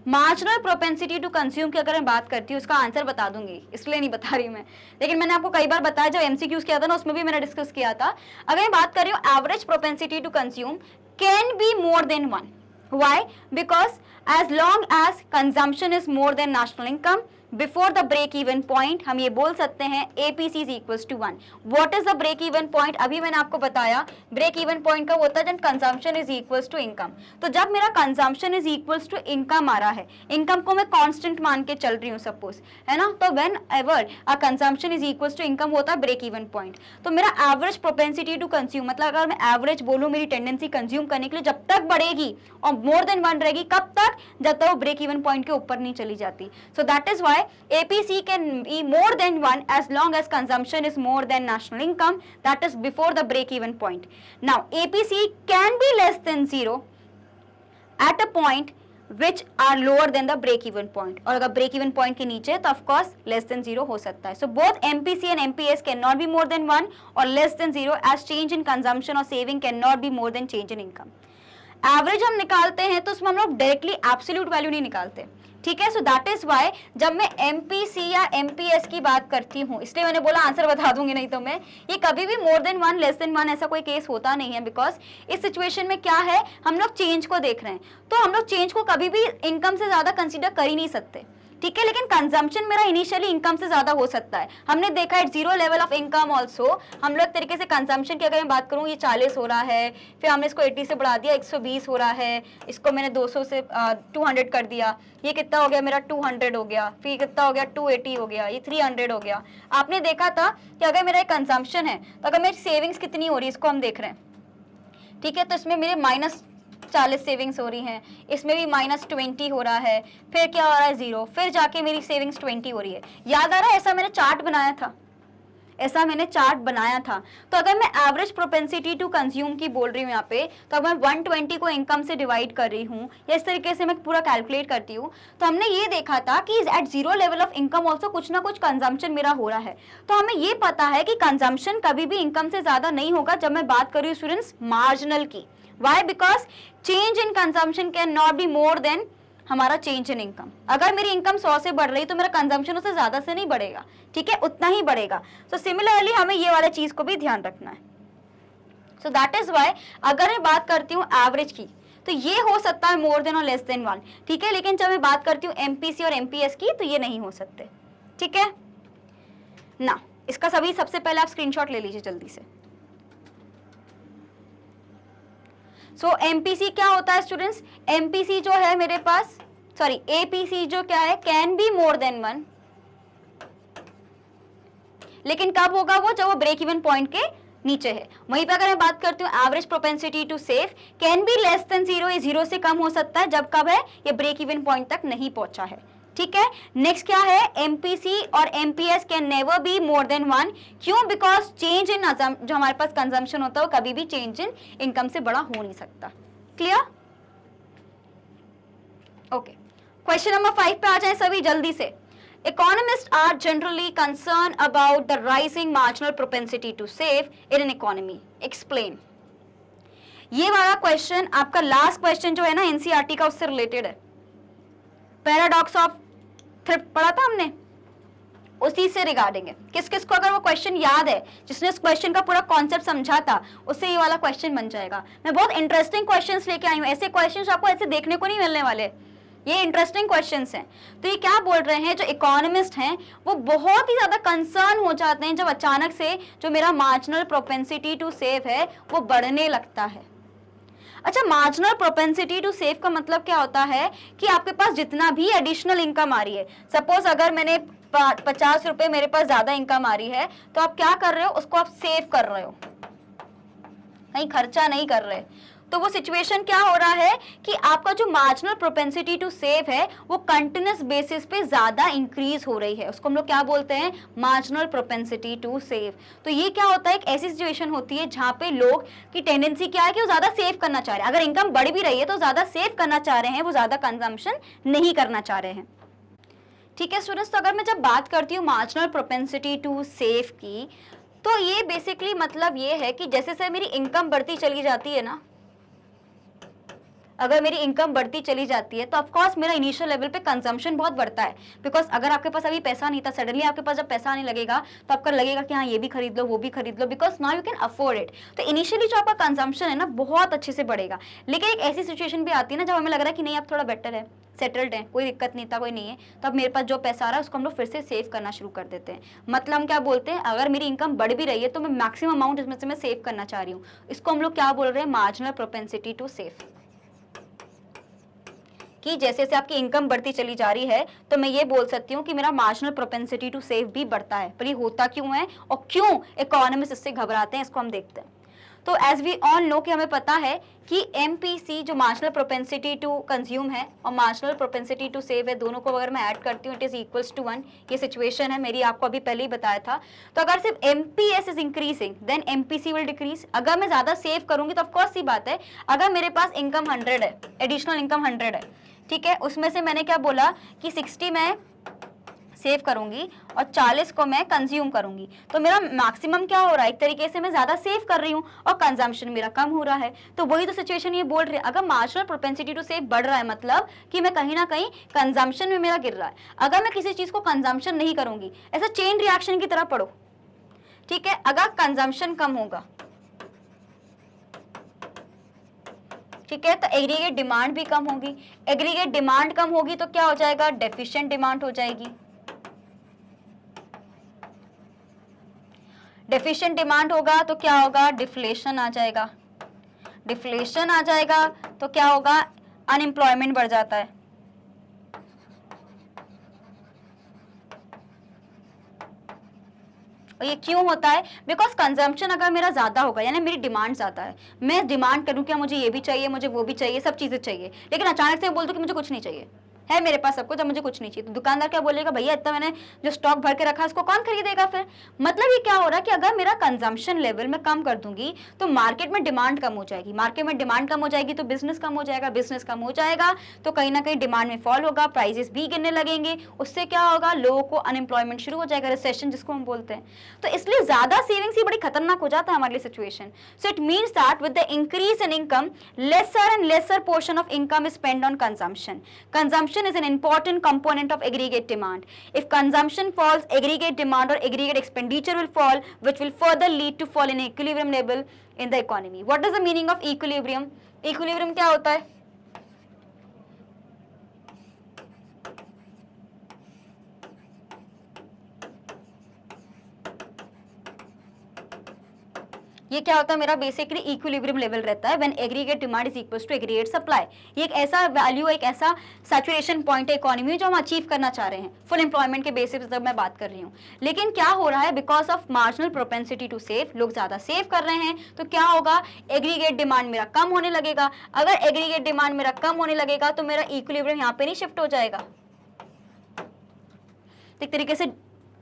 Marginal propensity to consume की अगर मैं बात करती हूँ, उसका आंसर बता दूंगी, इसलिए नहीं बता रही मैं, लेकिन मैंने आपको कई बार बताया, जब एमसीक्यूज किया था ना उसमें भी मैंने डिस्कस किया था। अगर मैं बात कर रही हूँ average propensity to consume can be more than 1, why, because as long as consumption is more than national income before the break even point, हम ये बोल सकते हैं APC is equals to 1। What is the break even point, अभी मैंने आपको बताया break even point कब होता है, जब consumption is equals to income. तो जब मेरा consumption is equals to income आ रहा है, इनकम को मैं कांस्टेंट मान के चल रही हूँ सपोज, है ना, तो whenever a consumption is equals to income होता है ब्रेक इवन पॉइंट। तो मेरा एवरेज प्रोपेंसिटी टू कंज्यूम, मतलब अगर मैं एवरेज बोलूँ, मेरी टेंडेंसी कंज्यूम करने के लिए जब तक बढ़ेगी और मोर देन 1 रहेगी, कब तक, जब तक वो ब्रेक इवन पॉइंट के ऊपर नहीं चली जाती। सो that is why APC can be more than 1 as long as consumption is more than national income, that is before the break-even point. Now, APC can be less than 0 at a point which are lower than the break-even point. और अगर break-even point के नीचे तो of course less than 0 हो सकता है. So both MPC and MPS cannot be more than 1 or less than 0 as change in consumption or saving cannot be more than change in income. Average हम निकालते हैं तो उसमें हम लोग डायरेक्टली एब्सोल्यूट वैल्यू नहीं निकालते, ठीक है। सो दैट इज व्हाई जब मैं एमपीसी या एमपीएस की बात करती हूँ, इसलिए मैंने बोला आंसर बता दूंगी, नहीं तो मैं ये कभी भी मोर देन 1 लेस देन 1 ऐसा कोई केस होता नहीं है। बिकॉज इस सिचुएशन में क्या है, हम लोग चेंज को देख रहे हैं, तो हम लोग चेंज को कभी भी इनकम से ज्यादा कंसीडर कर ही नहीं सकते। ठीक है, लेकिन कंजम्पशन मेरा इनिशियली इनकम से ज्यादा हो सकता है। हमने देखा है zero level of income also हम लोग तरीके से कंजम्पशन की अगर मैं बात करूँ, ये 40 हो रहा है, फिर हमने इसको 80 से बढ़ा दिया 120 हो रहा है, इसको मैंने 200 से 200 कर दिया, ये कितना हो गया मेरा 200 हो गया, फिर ये कितना हो गया 280 हो गया, ये 300 हो गया। आपने देखा था कि अगर मेरा कंजम्पशन है तो अगर मेरी सेविंग्स कितनी हो रही है इसको हम देख रहे हैं, ठीक है, तो इसमें मेरे -40 सेविंग्स हो रही हैं, इसमें भी -20 हो रहा है, फिर क्या हो रहा है 0, फिर जाके मेरी सेविंग्स 20 हो रही है। याद आ रहा है, ऐसा मैंने चार्ट बनाया था, ऐसा मैंने चार्ट बनाया था। तो अगर मैं एवरेज प्रोपेंसिटी टू कंज्यूम की बोल रही हूँ यहाँ पे, तो अगर मैं 120 को इनकम से डिवाइड कर रही हूँ या इस तरीके से मैं पूरा कैलकुलेट करती हूँ, तो हमने ये देखा था कि at zero level of income also कुछ ना कुछ कंजम्पशन मेरा हो रहा है। तो हमें ये पता है कि कंजम्पशन कभी भी इनकम से ज्यादा नहीं होगा जब मैं बात कर रही हूँ स्टूडेंट्स मार्जिनल की। Why? Because change in consumption can not be more than हमारा चेंज इन इनकम। अगर मेरी इनकम 100 से बढ़ रही तो मेरा कंजम्पशन उससे ज्यादा से नहीं बढ़ेगा, ठीक है, उतना ही बढ़ेगा। सो सिमिलरली हमें ये वाला चीज को भी ध्यान रखना है। सो दैट इज वाई अगर मैं बात करती हूँ एवरेज की तो ये हो सकता है मोर देन और लेस देन 1, ठीक है, लेकिन जब मैं बात करती हूँ एमपीसी और एमपीएस की तो ये नहीं हो सकते, ठीक है ना। इसका सभी सबसे पहले आप स्क्रीनशॉट ले लीजिए जल्दी से। सो एमपीसी क्या होता है स्टूडेंट्स? एमपीसी जो है मेरे पास, सॉरी एपीसी जो क्या है, कैन बी मोर देन 1, लेकिन कब होगा वो? जब वो ब्रेक इवन पॉइंट के नीचे है। वहीं पे अगर मैं बात करती हूँ average propensity to save can be less than 0, ये 0 से कम हो सकता है, जब कब है? ये ब्रेक इवन पॉइंट तक नहीं पहुंचा है, ठीक है। नेक्स्ट क्या है? एमपीसी और MPS can never be more than 1, क्यों? बिकॉज चेंज इन जो हमारे पास कंजम्पशन होता है वो कभी भी चेंज इन इनकम से बड़ा हो नहीं सकता। क्लियर? ओके, क्वेश्चन नंबर 5 पे आ जाए सभी जल्दी से। Economists are generally concerned about the rising marginal propensity to save in an economy. Explain. ये वाला क्वेश्चन आपका लास्ट क्वेश्चन जो है ना एनसीईआरटी का, उससे रिलेटेड है। पैराडॉक्स ऑफ थ्रिफ्ट पढ़ा था हमने, उसी से रिगार्डिंग है। किस किस को अगर वो क्वेश्चन याद है, जिसने इस क्वेश्चन का पूरा कॉन्सेप्ट समझा था, उससे ये वाला क्वेश्चन बन जाएगा। मैं बहुत इंटरेस्टिंग क्वेश्चंस लेके आई हूँ, ऐसे क्वेश्चंस आपको ऐसे देखने को नहीं मिलने वाले, ये इंटरेस्टिंग क्वेश्चंस हैं। तो ये क्या बोल रहे हैं, जो इकोनॉमिस्ट हैं वो बहुत ही ज्यादा कंसर्न हो जाते हैं जब अचानक से जो मेरा मार्जिनल प्रोपेंसिटी टू सेव है वो बढ़ने लगता है। अच्छा, मार्जिनल प्रोपेंसिटी टू सेव का मतलब क्या होता है कि आपके पास जितना भी एडिशनल इनकम आ रही है, सपोज अगर मैंने 50 रुपए मेरे पास ज्यादा इनकम आ रही है, तो आप क्या कर रहे हो, उसको आप सेव कर रहे हो, कहीं खर्चा नहीं कर रहे। तो वो सिचुएशन क्या हो रहा है कि आपका जो मार्जिनल प्रोपेंसिटी टू सेव है वो कंटिन्यूस बेसिस पे ज्यादा इंक्रीज हो रही है, उसको हम लोग क्या बोलते हैं? Marginal propensity to save. तो ये क्या होता है, एक ऐसी सिचुएशन होती है जहां पे लोग की टेंडेंसी क्या है कि वो ज्यादा सेव करना चाह रहे हैं। अगर इनकम बढ़ भी रही है तो ज्यादा सेव करना चाह रहे हैं, वो ज्यादा कंजम्पशन नहीं करना चाह रहे हैं, ठीक है स्टूडेंट्स। तो अगर मैं जब बात करती हूँ मार्जिनल प्रोपेंसिटी टू सेव की, तो ये बेसिकली मतलब ये है कि जैसे से मेरी इनकम बढ़ती चली जाती है ना, अगर मेरी इनकम बढ़ती चली जाती है तो ऑफ कोर्स मेरा इनिशियल लेवल पे कंजम्पशन बहुत बढ़ता है। बिकॉज अगर आपके पास अभी पैसा नहीं था, सडनली आपके पास जब पैसा आने लगेगा तो आपको लगेगा कि हाँ ये भी खरीद लो, वो भी खरीद लो, because now you can afford it. तो इनिशियली जो आपका कंजम्पशन है ना बहुत अच्छे से बढ़ेगा, लेकिन एक ऐसी सिचुएशन भी आती है ना जब हमें लग रहा है कि नहीं अब थोड़ा बेटर है, सेटल्ड है, कोई दिक्कत नहीं था, कोई नहीं है, तो अब मेरे पास जो पैसा आ रहा है उसको हम लोग फिर से सेव करना शुरू कर देते हैं। मतलब हम क्या बोलते हैं, अगर मेरी इनकम बढ़ भी रही है तो मैं मैक्सिमम अमाउंट इसमें से मैं सेव करना चाह रही हूँ, इसको हम लोग क्या बोल रहे हैं? Marginal propensity to save. कि जैसे जैसे आपकी इनकम बढ़ती चली जा रही है तो मैं ये बोल सकती हूँ कि मेरा मार्जिनल प्रोपेंसिटी टू सेव भी बढ़ता है। पर ये होता क्यों है और क्यों इकोनॉमिस्ट इससे घबराते हैं, इसको हम देखते हैं। तो एज वी ऑल नो कि हमें पता है कि एमपीसी जो मार्जिनल प्रोपेंसिटी टू कंज्यूम है और मार्जिनल प्रोपेंसिटी टू सेव है, दोनों को अगर मैं ऐड करती हूँ इट इज इक्वल्स टू 1। ये सिचुएशन है मेरी, आपको अभी पहले ही बताया था। तो अगर सिर्फ MPS is increasing then MPC will decrease. अगर मैं ज्यादा सेव करूंगी तो ऑफकोर्स सी बात है, अगर मेरे पास इनकम 100 है, एडिशनल इनकम 100 है, ठीक है, उसमें से मैंने क्या बोला कि 60 मैं सेव करूंगी और 40 को मैं कंज्यूम करूंगी, तो मेरा मैक्सिमम क्या हो रहा है, एक तरीके से मैं ज्यादा सेव कर रही हूँ और कंजम्पशन मेरा कम हो रहा है। तो वही तो सिचुएशन ये बोल रही है, अगर मार्जिनल प्रोपेंसिटी टू सेव बढ़ रहा है मतलब कि मैं कहीं ना कहीं कंजम्पशन में मेरा गिर रहा है। अगर मैं किसी चीज को कंजम्पशन नहीं करूंगी, ऐसा चेन रिएक्शन की तरह पढ़ो, ठीक है, अगर कंजम्पशन कम होगा ठीक है, तो एग्रीगेट डिमांड भी कम होगी। एग्रीगेट डिमांड कम होगी तो क्या हो जाएगा, डेफिशिएंट डिमांड हो जाएगी। डेफिशिएंट डिमांड होगा तो क्या होगा, डिफ्लेशन आ जाएगा। डिफ्लेशन आ जाएगा तो क्या होगा, अनएम्प्लॉयमेंट बढ़ जाता है। और ये क्यों होता है, बिकॉज कंजम्पशन अगर मेरा ज्यादा होगा, यानी मेरी डिमांड ज्यादा है, मैं डिमांड करूं क्या मुझे ये भी चाहिए, मुझे वो भी चाहिए, सब चीजें चाहिए, लेकिन अचानक से मैं बोल दूं कि मुझे कुछ नहीं चाहिए, है मेरे पास सब कुछ, अब मुझे कुछ नहीं चाहिए, तो दुकानदार क्या बोलेगा, भैया इतना मैंने जो स्टॉक भर के रखा है उसको कौन खरीदेगा फिर। मतलब ये क्या हो रहा है कि अगर मेरा कंजम्पशन लेवल मैं कम कर दूंगी तो मार्केट में डिमांड कम हो जाएगी, मार्केट में डिमांड कम हो जाएगी तो बिजनेस कम हो जाएगा, बिजनेस कम हो जाएगा तो कहीं ना कहीं डिमांड में फॉल होगा, प्राइसेस भी गिरने लगेंगे, उससे क्या होगा, लोगों को अनएम्प्लॉयमेंट शुरू हो जाएगा, रिसेशन जिसको हम बोलते हैं। तो इसलिए ज्यादा सेविंग्स ही बड़ी खतरनाक हो जाता है हमारे लिए situation. So it means that with the increase in income, lesser and lesser portion of income is spent on consumption. Consumption is an important component of aggregate demand. If consumption falls, aggregate demand or aggregate expenditure will fall, which will further lead to fall in equilibrium level in the economy. What is the meaning of equilibrium? Equilibrium क्या होता है, ये क्या होता है मेरा, basically equilibrium level रहता है when aggregate demand is equals to aggregate supply. ये एक ऐसा वैल्यू, एक ऐसा सैचुरेशन पॉइंट है इकोनॉमी में जो हम अचीव करना चाह रहे हैं फुल एम्प्लॉयमेंट के बेसिस पर मैं बात कर रही हूँ। लेकिन क्या हो रहा है, because of marginal propensity to save, लोग ज्यादा सेव कर रहे हैं, तो क्या होगा, एग्रीगेट डिमांड मेरा कम होने लगेगा। अगर एग्रीगेट डिमांड मेरा कम होने लगेगा तो मेरा इक्विलिब्रियम यहाँ पे नहीं शिफ्ट हो जाएगा, एक तरीके से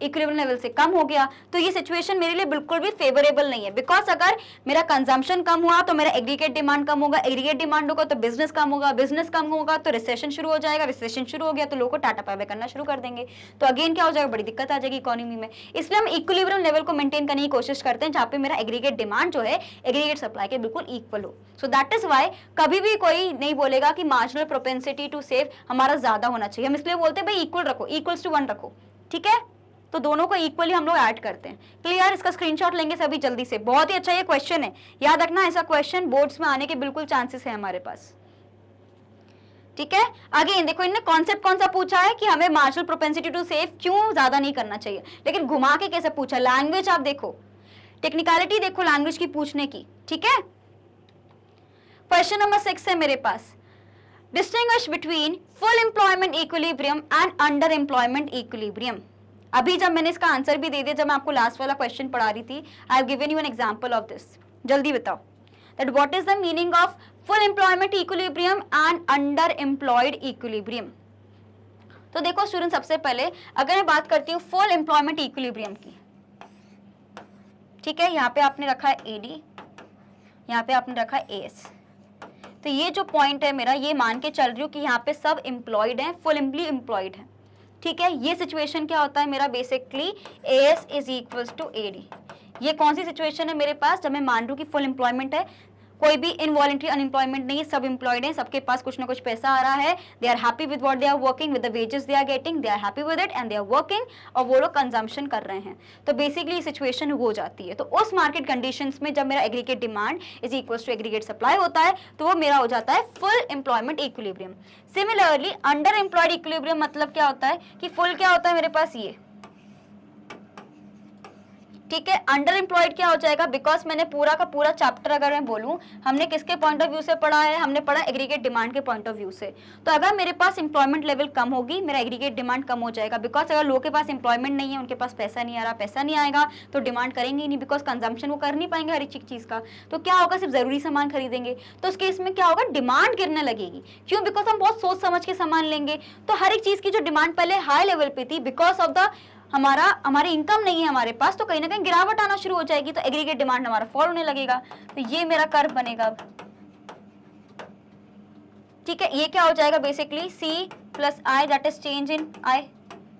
इक्विलिब्रियम लेवल से कम हो गया, तो ये सिचुएशन मेरे लिए बिल्कुल भी फेवरेबल नहीं है। बिकॉज अगर मेरा कंजम्पशन कम हुआ तो मेरा एग्रीगेट डिमांड कम होगा, एग्रीगेट डिमांड होगा तो बिजनेस कम होगा, बिजनेस कम होगा तो रिसेशन शुरू हो जाएगा, रिसेशन शुरू हो गया तो लोगों को टाटा बाय बाय करना शुरू कर देंगे, तो अगेन क्या हो जाएगा, बड़ी दिक्कत आ जाएगी इकोनॉमी में। इसलिए हम इक्विलिब्रियम लेवल को मेंटेन करने की कोशिश करते हैं जहाँ पे मेरा एग्रीगेट डिमांड जो है एग्रीगेट सप्लाई के बिल्कुल इक्वल हो। सो दैट इज वाई कभी भी कोई नहीं बोलेगा कि मार्जिनल प्रोपेंसिटी टू सेव हमारा ज्यादा होना चाहिए, हम इसलिए बोलते हैं भाई इक्वल रखो, इक्वल्स टू 1 रखो, ठीक है, तो दोनों को इक्वली हम लोग ऐड करते हैं। क्लियर, इसका स्क्रीनशॉट लेंगे सभी जल्दी से, बहुत ही अच्छा ये क्वेश्चन है, याद रखना ऐसा क्वेश्चन बोर्ड्स में आने के बिल्कुल चांसेस है हमारे पास, ठीक है। अगेन देखो इन्होंने कॉन्सेप्ट कौन सा पूछा है कि हमें मार्जिनल प्रोपेंसिटी टू सेव क्यों ज्यादा नहीं करना चाहिए, लेकिन घुमा के कैसे पूछा, लैंग्वेज आप देखो, टेक्निकलिटी देखो लैंग्वेज की पूछने की, ठीक है। क्वेश्चन नंबर 6 है मेरे पास, distinguish between full employment equilibrium and under employment equilibrium. अभी जब मैंने इसका आंसर भी दे दिया, जब मैं आपको लास्ट वाला क्वेश्चन पढ़ा रही थी, I have given you an example of this, जल्दी बताओ that what is the meaning of full employment equilibrium and under employed equilibrium. तो देखो स्टूडेंट, सबसे पहले अगर मैं बात करती हूँ फुल एम्प्लॉयमेंट इक्विलिब्रियम की, ठीक है, यहाँ पे आपने रखा है एडी, यहाँ पे आपने रखा है एएस, तो ये जो पॉइंट है मेरा, ये मान के चल रही हूँ कि यहाँ पे सब एम्प्लॉयड हैं, फुल एम्प्लॉयड है, ठीक है। ये सिचुएशन क्या होता है मेरा, basically AS is equals to AD. ये कौन सी सिचुएशन है मेरे पास, जब मैं मान लूं कि फुल एम्प्लॉयमेंट है, कोई भी इनवॉलंटरी अनएम्प्लॉयमेंट नहीं है, सब एम्प्लॉयड हैं, सबके पास कुछ ना कुछ पैसा आ रहा है, they are happy with what they are working, with the wages they are getting, they are happy with it and they are working, और वो लोग कंजम्पशन कर रहे हैं, तो बेसिकली सिचुएशन हो जाती है। तो उस मार्केट कंडीशंस में जब मेरा aggregate demand is equals to aggregate supply होता है, तो वो मेरा हो जाता है full employment equilibrium. Similarly under employed equilibrium मतलब क्या होता है कि फुल क्या होता है मेरे पास ये, ठीक है, अंडर एम्प्लॉयड क्या हो जाएगा, बिकॉज मैंने पूरा का पूरा चैप्टर अगर मैं बोलूं, हमने किसके पॉइंट ऑफ व्यू से पढ़ा है, हमने पढ़ा एग्रीगेट डिमांड के पॉइंट ऑफ व्यू से। तो अगर मेरे पास एम्प्लॉयमेंट लेवल कम होगी, मेरा एग्रीगेट डिमांड कम हो जाएगा, बिकॉज अगर लोगों के पास एम्प्लॉयमेंट नहीं है, उनके पास पैसा नहीं आ रहा, पैसा नहीं आएगा तो डिमांड करेंगे ही नहीं, बिकॉज कंजम्पशन वो कर नहीं पाएंगे हर एक चीज का, तो क्या होगा, सिर्फ जरूरी सामान खरीदेंगे, तो उस केस में क्या होगा, डिमांड गिरने लगेगी। क्यों, बिकॉज हम बहुत सोच समझ के सामान लेंगे, तो हर एक चीज की जो डिमांड पहले हाई लेवल पे थी, बिकॉज ऑफ द हमारी इनकम नहीं है हमारे पास, तो कहीं ना कहीं गिरावट आना शुरू हो जाएगी, तो एग्रीगेट डिमांड हमारा फॉल होने लगेगा, तो ये मेरा कर्व बनेगा, ठीक है। ये क्या हो जाएगा, basically C plus I, that is change in I,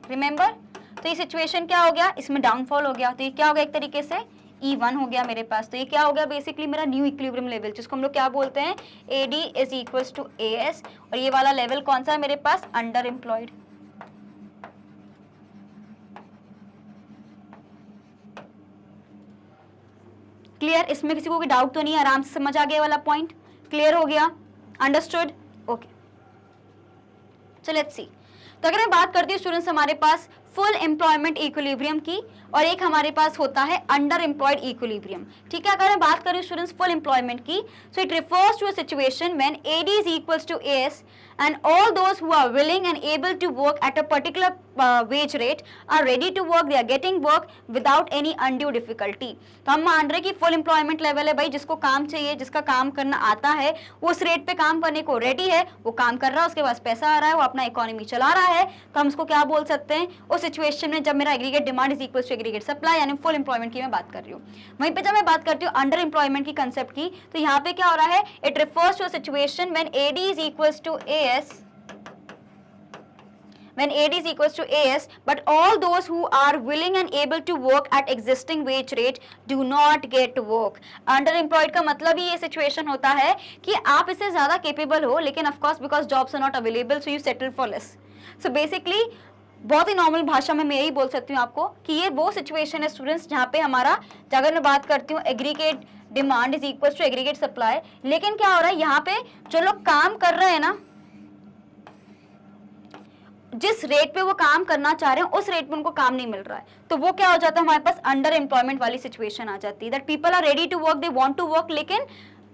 remember. तो ये सिचुएशन क्या हो गया, इसमें डाउनफॉल हो गया, तो ये क्या हो गया, एक तरीके से E1 हो गया मेरे पास, तो ये क्या हो गया, बेसिकली मेरा न्यू इक्विलिब्रियम लेवल, जिसको हम लोग क्या बोलते हैं, AD is equals to AS, और ये वाला लेवल कौन सा है मेरे पास, अंडर एम्प्लॉयड। क्लियर, इसमें किसी को कोई डाउट तो नहीं है, आराम से समझ आ गया वाला पॉइंट, क्लियर हो गया। Understood? Okay, so let's see. तो अगर मैं बात करती हूँ स्टूडेंट्स हमारे पास फुल एम्प्लॉयमेंट इक्विलिब्रियम की, और एक हमारे पास होता है अंडर एम्प्लॉयड इक्विलिब्रियम, ठीक है। अगर मैं बात करूँ स्टूडेंट्स फुल एम्प्लॉयमेंट की, so it refers to a situation when AD is equals to AS and all those who are willing and able to work at a particular wage rate are ready to work, they are getting work without any undue difficulty। तो हम मान रहे हैं कि full employment level है भाई, जिसको काम चाहिए, जिसका काम करना आता है, वो उस रेट पे काम करने को रेडी है, वो काम कर रहा है, उसके पास पैसा आ रहा है, वो अपना इकोनॉमी चला रहा है, तो हम उसको क्या बोल सकते हैं उस सिचुएशन में जब मेरा aggregate demand is equal to aggregate supply, यानी फुल एम्प्लॉयमेंट की मैं बात कर रही हूँ। वहीं पे जब मैं बात करती हूँ अंडर एम्प्लॉयमेंट की कंसेप्ट की, तो यहाँ पे क्या हो रहा है, it refers to a situation when AD is equals to AS, when AD is equals to AS, but all those who are willing and able to work at existing wage rate do not get work। Underemployed का मतलब ही ये situation होता है कि आप इससे ज़्यादा capable हो, लेकिन of course because jobs are not available so you settle for less। So basically बहुत ही नॉर्मल भाषा में मैं यही बोल सकती हूँ आपको कि ये वो सिचुएशन है स्टूडेंट्स जहाँ पे हमारा, अगर मैं बात करती हूँ aggregate demand is equal to aggregate supply, लेकिन क्या हो रहा है यहाँ पे जो लोग काम कर रहे हैं ना, जिस रेट पे वो काम करना चाह रहे हैं उस रेट पे उनको काम नहीं मिल रहा है, तो वो क्या हो जाता है, हमारे पास अंडर एम्प्लॉयमेंट वाली सिचुएशन आ जाती है। That people are ready to work, they want to work, लेकिन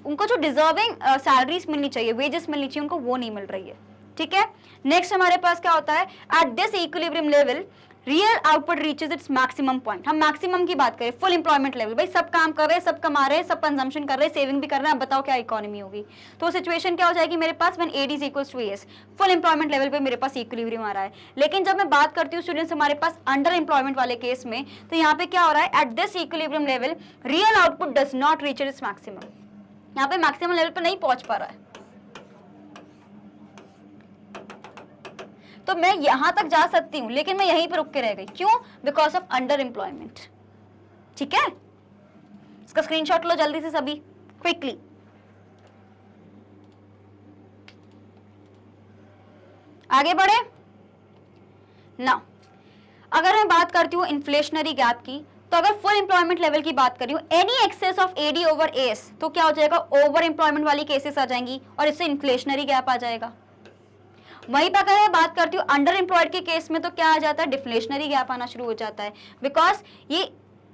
उनको जो डिजर्विंग सैलरीज मिलनी चाहिए, वेजेस मिलनी चाहिए, उनको वो नहीं मिल रही है, ठीक है। नेक्स्ट हमारे पास क्या होता है, at this equilibrium level real output reaches its maximum point. हम मैक्सिमम की बात करें, फुल एम्प्लॉयमेंट लेवल, भाई सब काम कर रहे हैं, सब कमा रहे हैं, सब कंजम्पशन कर रहे हैं, सेविंग भी कर रहे हैं, अब बताओ क्या इकोनॉमी होगी। तो सिचुएशन क्या हो जाएगी मेरे पास, when AD is equals to AS, full employment level पे मेरे पास इक्विलिब्रियम आ रहा है। लेकिन जब मैं बात करती हूँ स्टूडेंट्स हमारे पास अंडर एम्प्लॉयमेंट वाले केस में, तो यहाँ पे क्या हो रहा है, at this equilibrium level real output does not reach its maximum, यहाँ पे मैक्सिमम लेवल पे नहीं पहुंच पा रहा है। तो मैं यहां तक जा सकती हूं, लेकिन मैं यहीं पर रुक के रह गई, क्यों, बिकॉज ऑफ अंडर एम्प्लॉयमेंट, ठीक है। इसका स्क्रीनशॉट लो जल्दी से सभी, क्विकली। आगे बढ़े ना। अगर मैं बात करती हूँ इन्फ्लेशनरी गैप की, तो अगर फुल एम्प्लॉयमेंट लेवल की बात कर रही हूँ, any excess of AD over AS, तो क्या हो जाएगा, ओवर एम्प्लॉयमेंट वाली केसेस आ जाएंगी और इससे इन्फ्लेशनरी गैप आ जाएगा। वहीं पर अगर मैं बात करती हूँ अंडर एम्प्लॉयड के केस में, तो क्या आ जाता है, डिफ्लेशनरी गैप आना शुरू हो जाता है, बिकॉज ये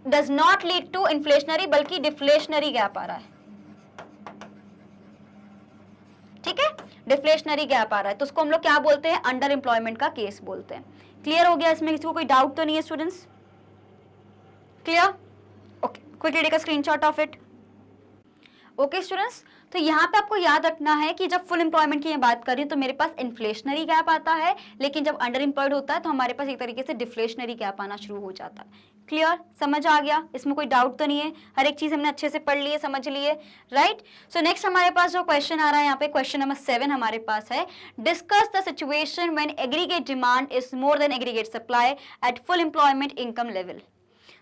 does not lead to inflationary बल्कि डिफ्लेशनरी गैप आ रहा है, ठीक है, डिफ्लेशनरी गैप आ रहा है, तो उसको हम लोग क्या बोलते हैं, अंडर एम्प्लॉयमेंट का केस बोलते हैं। क्लियर हो गया, इसमें किसी को कोई डाउट तो नहीं है students, clear? Okay, quickly take a screenshot of it. Okay students, तो यहाँ पे आपको याद रखना है कि जब फुल एम्प्लॉयमेंट की मैं बात कर रही हूँ तो मेरे पास इन्फ्लेशनरी गैप आता है, लेकिन जब अंडर एम्प्लॉयड होता है तो हमारे पास एक तरीके से डिफ्लेशनरी गैप आना शुरू हो जाता है। क्लियर, समझ आ गया, इसमें कोई डाउट तो नहीं है, हर एक चीज हमने अच्छे से पढ़ ली है, समझ ली है, राइट। सो नेक्स्ट हमारे पास जो क्वेश्चन आ रहा है यहाँ पे, क्वेश्चन नंबर 7 हमारे पास है, discuss the situation when aggregate demand is more than aggregate supply at full employment income level.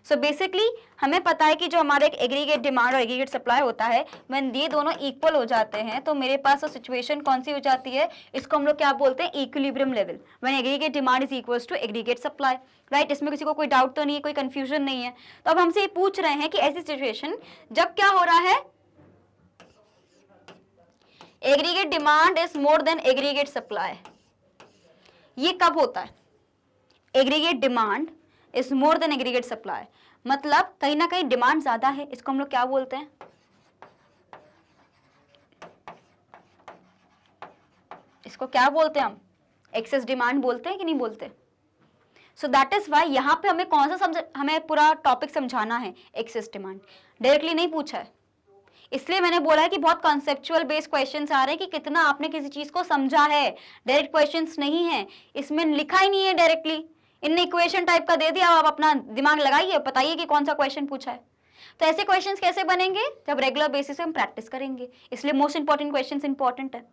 So basically हमें पता है कि जो हमारे एक एग्रीगेट डिमांड और एग्रीगेट सप्लाई होता है, व्हेन ये दोनों इक्वल हो जाते हैं तो मेरे पास वो सिचुएशन कौन सी हो जाती है, इसको हम लोग क्या बोलते हैं, equilibrium level, when aggregate demand is equals to aggregate supply, right. इसमें किसी को कोई डाउट तो नहीं है, कोई कंफ्यूजन नहीं है। तो अब हमसे ये पूछ रहे हैं कि ऐसी सिचुएशन जब क्या हो रहा है, aggregate demand is more than aggregate supply, ये कब होता है, aggregate demand is more than aggregate supply, मतलब कहीं ना कहीं डिमांड ज्यादा है, इसको हम लोग क्या बोलते हैं, इसको क्या बोलते हैं हम, एक्सेस डिमांड बोलते हैं कि नहीं बोलते। सो दैट इज वाई यहाँ पे हमें कौन सा हमें पूरा टॉपिक समझाना है, एक्सेस डिमांड, डायरेक्टली नहीं पूछा है, इसलिए मैंने बोला है कि बहुत कॉन्सेप्चुअल बेस्ड क्वेश्चंस आ रहे हैं कि कितना आपने किसी चीज को समझा है, डायरेक्ट क्वेश्चंस नहीं है, इसमें लिखा ही नहीं है डायरेक्टली, इनने इक्वेशन टाइप का दे दिया, आप अपना दिमाग लगाइए, बताइए कि कौन सा क्वेश्चन पूछा है। तो ऐसे क्वेश्चंस कैसे बनेंगे, जब रेगुलर बेसिस पे हम प्रैक्टिस करेंगे, इसलिए मोस्ट इंपॉर्टेंट क्वेश्चंस इंपॉर्टेंट है,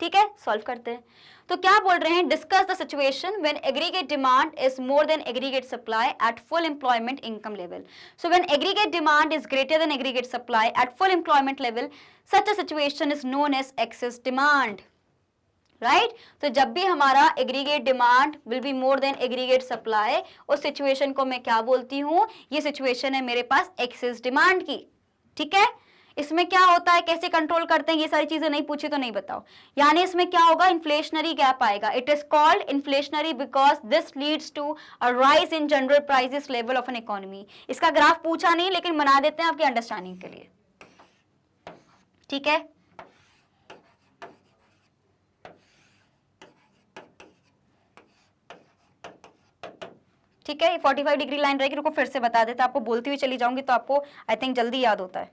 ठीक है, सॉल्व करते हैं। तो क्या बोल रहे हैं, discuss the situation when aggregate demand is more than aggregate supply at full employment income level. So when aggregate demand is greater than aggregate supply at full employment level, such a situation is known as excess demand, right. तो जब भी हमारा aggregate demand will be more than aggregate supply, उस situation को मैं क्या बोलती हूँ, ये सिचुएशन है मेरे पास एक्सेस डिमांड की, ठीक है। इसमें क्या होता है, कैसे कंट्रोल करते हैं, ये सारी चीजें नहीं पूछी तो नहीं बताओ। यानी इसमें क्या होगा, इन्फ्लेशनरी गैप आएगा। It is called inflationary because this leads to a rise in general prices level of an economy. इसका ग्राफ पूछा नहीं लेकिन बना देते हैं आपकी अंडरस्टैंडिंग के लिए, ठीक है। ठीक है, 45 डिग्री लाइन रहेगी, रुको फिर से बता देते, आपको बोलती हुई चली जाऊंगी तो आपको आई थिंक जल्दी याद होता है।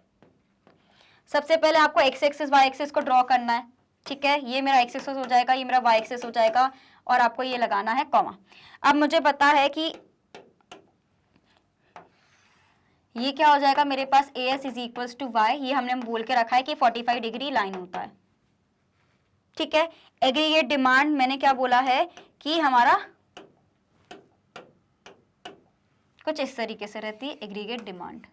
सबसे पहले आपको एक्स एक्सिस वाई एक्सिस को ड्रॉ करना है, ठीक है। ये मेरा एक्स एक्सिस हो जाएगा, ये मेरा वाई एक्सिस हो जाएगा, और आपको ये लगाना है कॉमा। अब मुझे पता है कि ये क्या हो जाएगा मेरे पास, A S is equals to Y, ये हमने बोल के रखा है कि 45 डिग्री लाइन होता है, ठीक है। एग्रीगेट डिमांड मैंने क्या बोला है कि हमारा कुछ इस तरीके से रहती है एग्रीगेट डिमांड।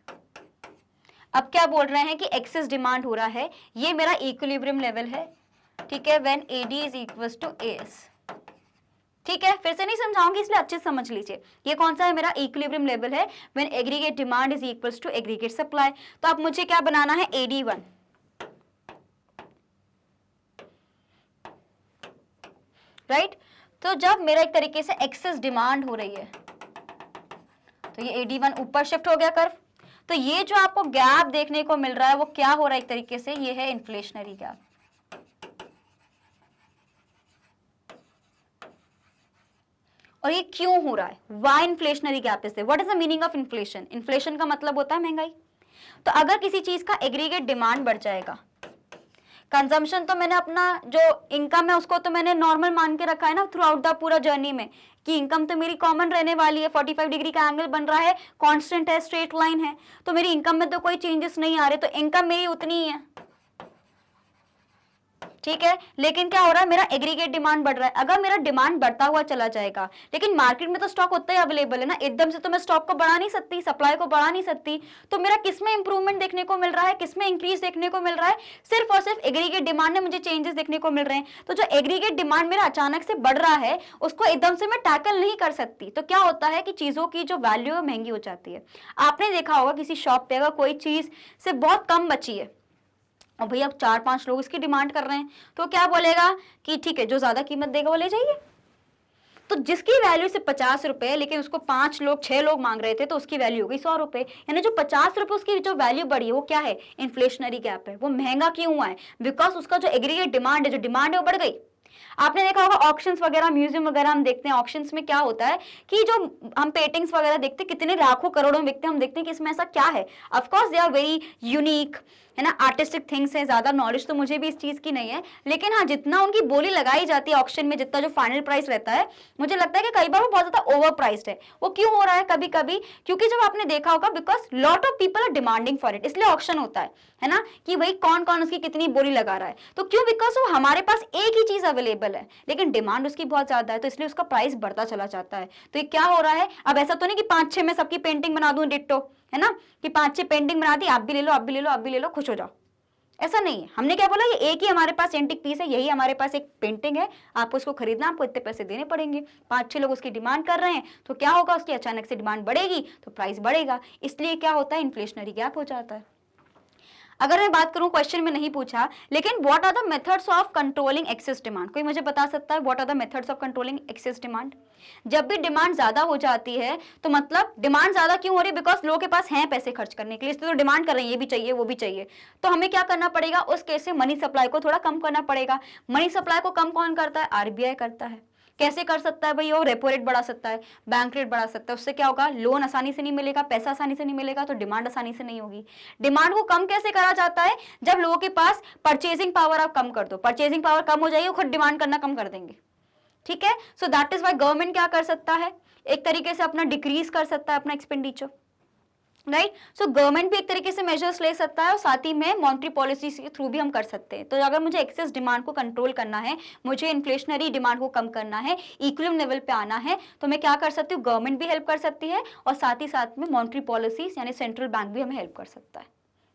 अब क्या बोल रहे हैं कि एक्सेस डिमांड हो रहा है, ये मेरा इक्विलिब्रियम लेवल है, ठीक है, when AD is equals to AS, ठीक है। फिर से नहीं समझाऊंगी इसलिए अच्छे से समझ लीजिए, ये कौन सा है मेरा इक्विलिब्रियम लेवल है, when aggregate demand is equals to aggregate supply. तो अब मुझे क्या बनाना है, AD1, राइट। तो जब मेरा एक तरीके से एक्सेस डिमांड हो रही है तो ये AD1 ऊपर शिफ्ट हो गया कर्व, तो ये जो आपको गैप देखने को मिल रहा है वो क्या हो रहा है एक तरीके से, ये है इन्फ्लेशनरी गैप। और ये क्यों हो रहा है, why inflationary gap is there, what is the meaning of inflation. Inflation का मतलब होता है महंगाई। तो अगर किसी चीज का एग्रीगेट डिमांड बढ़ जाएगा, कंजम्पशन तो मैंने अपना जो इनकम है उसको तो मैंने नॉर्मल मान के रखा है ना थ्रू आउट द पूरा जर्नी में, कि इनकम तो मेरी कॉमन रहने वाली है, 45 डिग्री का एंगल बन रहा है, कांस्टेंट है, स्ट्रेट लाइन है, तो मेरी इनकम में तो कोई चेंजेस नहीं आ रहे, तो इनकम मेरी उतनी ही है, ठीक है। लेकिन क्या हो रहा है, मेरा एग्रीगेट डिमांड बढ़ रहा है। अगर मेरा डिमांड बढ़ता हुआ चला जाएगा, लेकिन मार्केट में तो स्टॉक उतना ही अवेलेबल है ना, एकदम से तो मैं स्टॉक को बढ़ा नहीं सकती, सप्लाई को बढ़ा नहीं सकती, तो मेरा किसमें इंप्रूवमेंट देखने को मिल रहा है, किसमें इंक्रीज देखने को मिल रहा है, सिर्फ और सिर्फ एग्रीगेट डिमांड में मुझे चेंजेस देखने को मिल रहे हैं। तो जो एग्रीगेट डिमांड मेरा अचानक से बढ़ रहा है उसको एकदम से मैं टैकल नहीं कर सकती, तो क्या होता है कि चीजों की जो वैल्यू है महंगी हो जाती है। आपने देखा होगा किसी शॉप पे अगर कोई चीज से बहुत कम बची है और भैया अब 4-5 लोग इसकी डिमांड कर रहे हैं, तो क्या बोलेगा कि ठीक है जो ज्यादा कीमत देगा वो ले जाइए। तो जिसकी वैल्यू से 50 रुपए, लेकिन उसको 5 लोग 6 लोग मांग रहे थे, तो उसकी वैल्यू हो गई 100 रुपए। यानी जो 50 रुपए उसकी जो वैल्यू बढ़ी है वो क्या है, इन्फ्लेशनरी गैप है। वो महंगा क्यों हुआ है, बिकॉज उसका जो एग्रीगेट डिमांड है, जो डिमांड है वो बढ़ गई। आपने देखा होगा ऑक्शंस वगैरह, म्यूजियम वगैरह हम देखते हैं, ऑक्शंस में क्या होता है कि जो हम पेंटिंग्स वगैरह देखते हैं कितने लाखों करोड़ों बिकते हैं, हम देखते हैं कि इसमें ऐसा क्या है। Of course they are very unique, है ना, आर्टिस्टिक थिंग्स है, ज्यादा नॉलेज तो मुझे भी इस चीज की नहीं है, लेकिन हाँ जितना उनकी बोली लगाई जाती है ऑक्शन में, जितना जो फाइनल प्राइस रहता है, मुझे लगता है कि कई बार वो बहुत ज्यादा ओवर प्राइस्ड है। वो क्यों हो रहा है कभी कभी, क्योंकि जब आपने देखा होगा because lot of people are demanding for it, इसलिए ऑक्शन होता है ना, कि भाई कौन कौन उसकी कितनी बोली लगा रहा है। तो क्यों, बिकॉज वो हमारे पास एक ही चीज अवेलेबल है लेकिन डिमांड उसकी बहुत ज्यादा है, तो इसलिए उसका प्राइस बढ़ता चला जाता है। तो ये क्या हो रहा है, अब ऐसा तो नहीं कि 5-6 में सबकी पेंटिंग बना दूं डिट्टो, है ना, कि 5-6 पेंटिंग बना दी, आप भी ले लो, आप भी ले लो, आप भी ले लो, खुश हो जाओ, ऐसा नहीं है। हमने क्या बोला, ये एक ही हमारे पास एंटिक पीस है, यही हमारे पास एक पेंटिंग है, आपको उसको खरीदना, आपको इतने पैसे देने पड़ेंगे। 5-6 लोग उसकी डिमांड कर रहे हैं, तो क्या होगा, उसकी अचानक से डिमांड बढ़ेगी तो प्राइस बढ़ेगा, इसलिए क्या होता है, इन्फ्लेशनरी गैप हो जाता है। अगर मैं बात करूं, क्वेश्चन में नहीं पूछा, लेकिन what are the methods of controlling excess demand, कोई मुझे बता सकता है what are the methods of controlling excess demand. जब भी डिमांड ज्यादा हो जाती है तो मतलब डिमांड ज्यादा क्यों हो रही है, बिकॉज लोगों के पास हैं पैसे खर्च करने के लिए, इसलिए तो डिमांड कर रहे हैं, ये भी चाहिए वो भी चाहिए। तो हमें क्या करना पड़ेगा, उस केस से मनी सप्लाई को थोड़ा कम करना पड़ेगा। मनी सप्लाई को कम कौन करता है, RBI करता है। कैसे कर सकता है भाई, वो रेपो रेट बढ़ा सकता है, बैंक रेट बढ़ा सकता है, उससे क्या होगा, लोन आसानी से नहीं मिलेगा, पैसा आसानी से नहीं मिलेगा, तो डिमांड आसानी से नहीं होगी। डिमांड को कम कैसे करा जाता है, जब लोगों के पास परचेजिंग पावर आप कम कर दो, परचेजिंग पावर कम हो जाएगी, वो खुद डिमांड करना कम कर देंगे, ठीक है। So that is why government क्या कर सकता है, एक तरीके से अपना डिक्रीज कर सकता है अपना एक्सपेंडिचर, राइट। सो गवर्नमेंट भी एक तरीके से मेजर्स ले सकता है और साथ ही में मॉनेटरी पॉलिसी के थ्रू भी हम कर सकते हैं। तो अगर मुझे एक्सेस डिमांड को कंट्रोल करना है, मुझे इन्फ्लेशनरी डिमांड को कम करना है, इक्विलिब्रियम लेवल पे आना है, तो मैं क्या कर सकती हूँ, गवर्नमेंट भी हेल्प कर सकती है और साथ ही साथ में मॉनेटरी पॉलिसीज यानी सेंट्रल बैंक भी हमें हेल्प कर सकता है,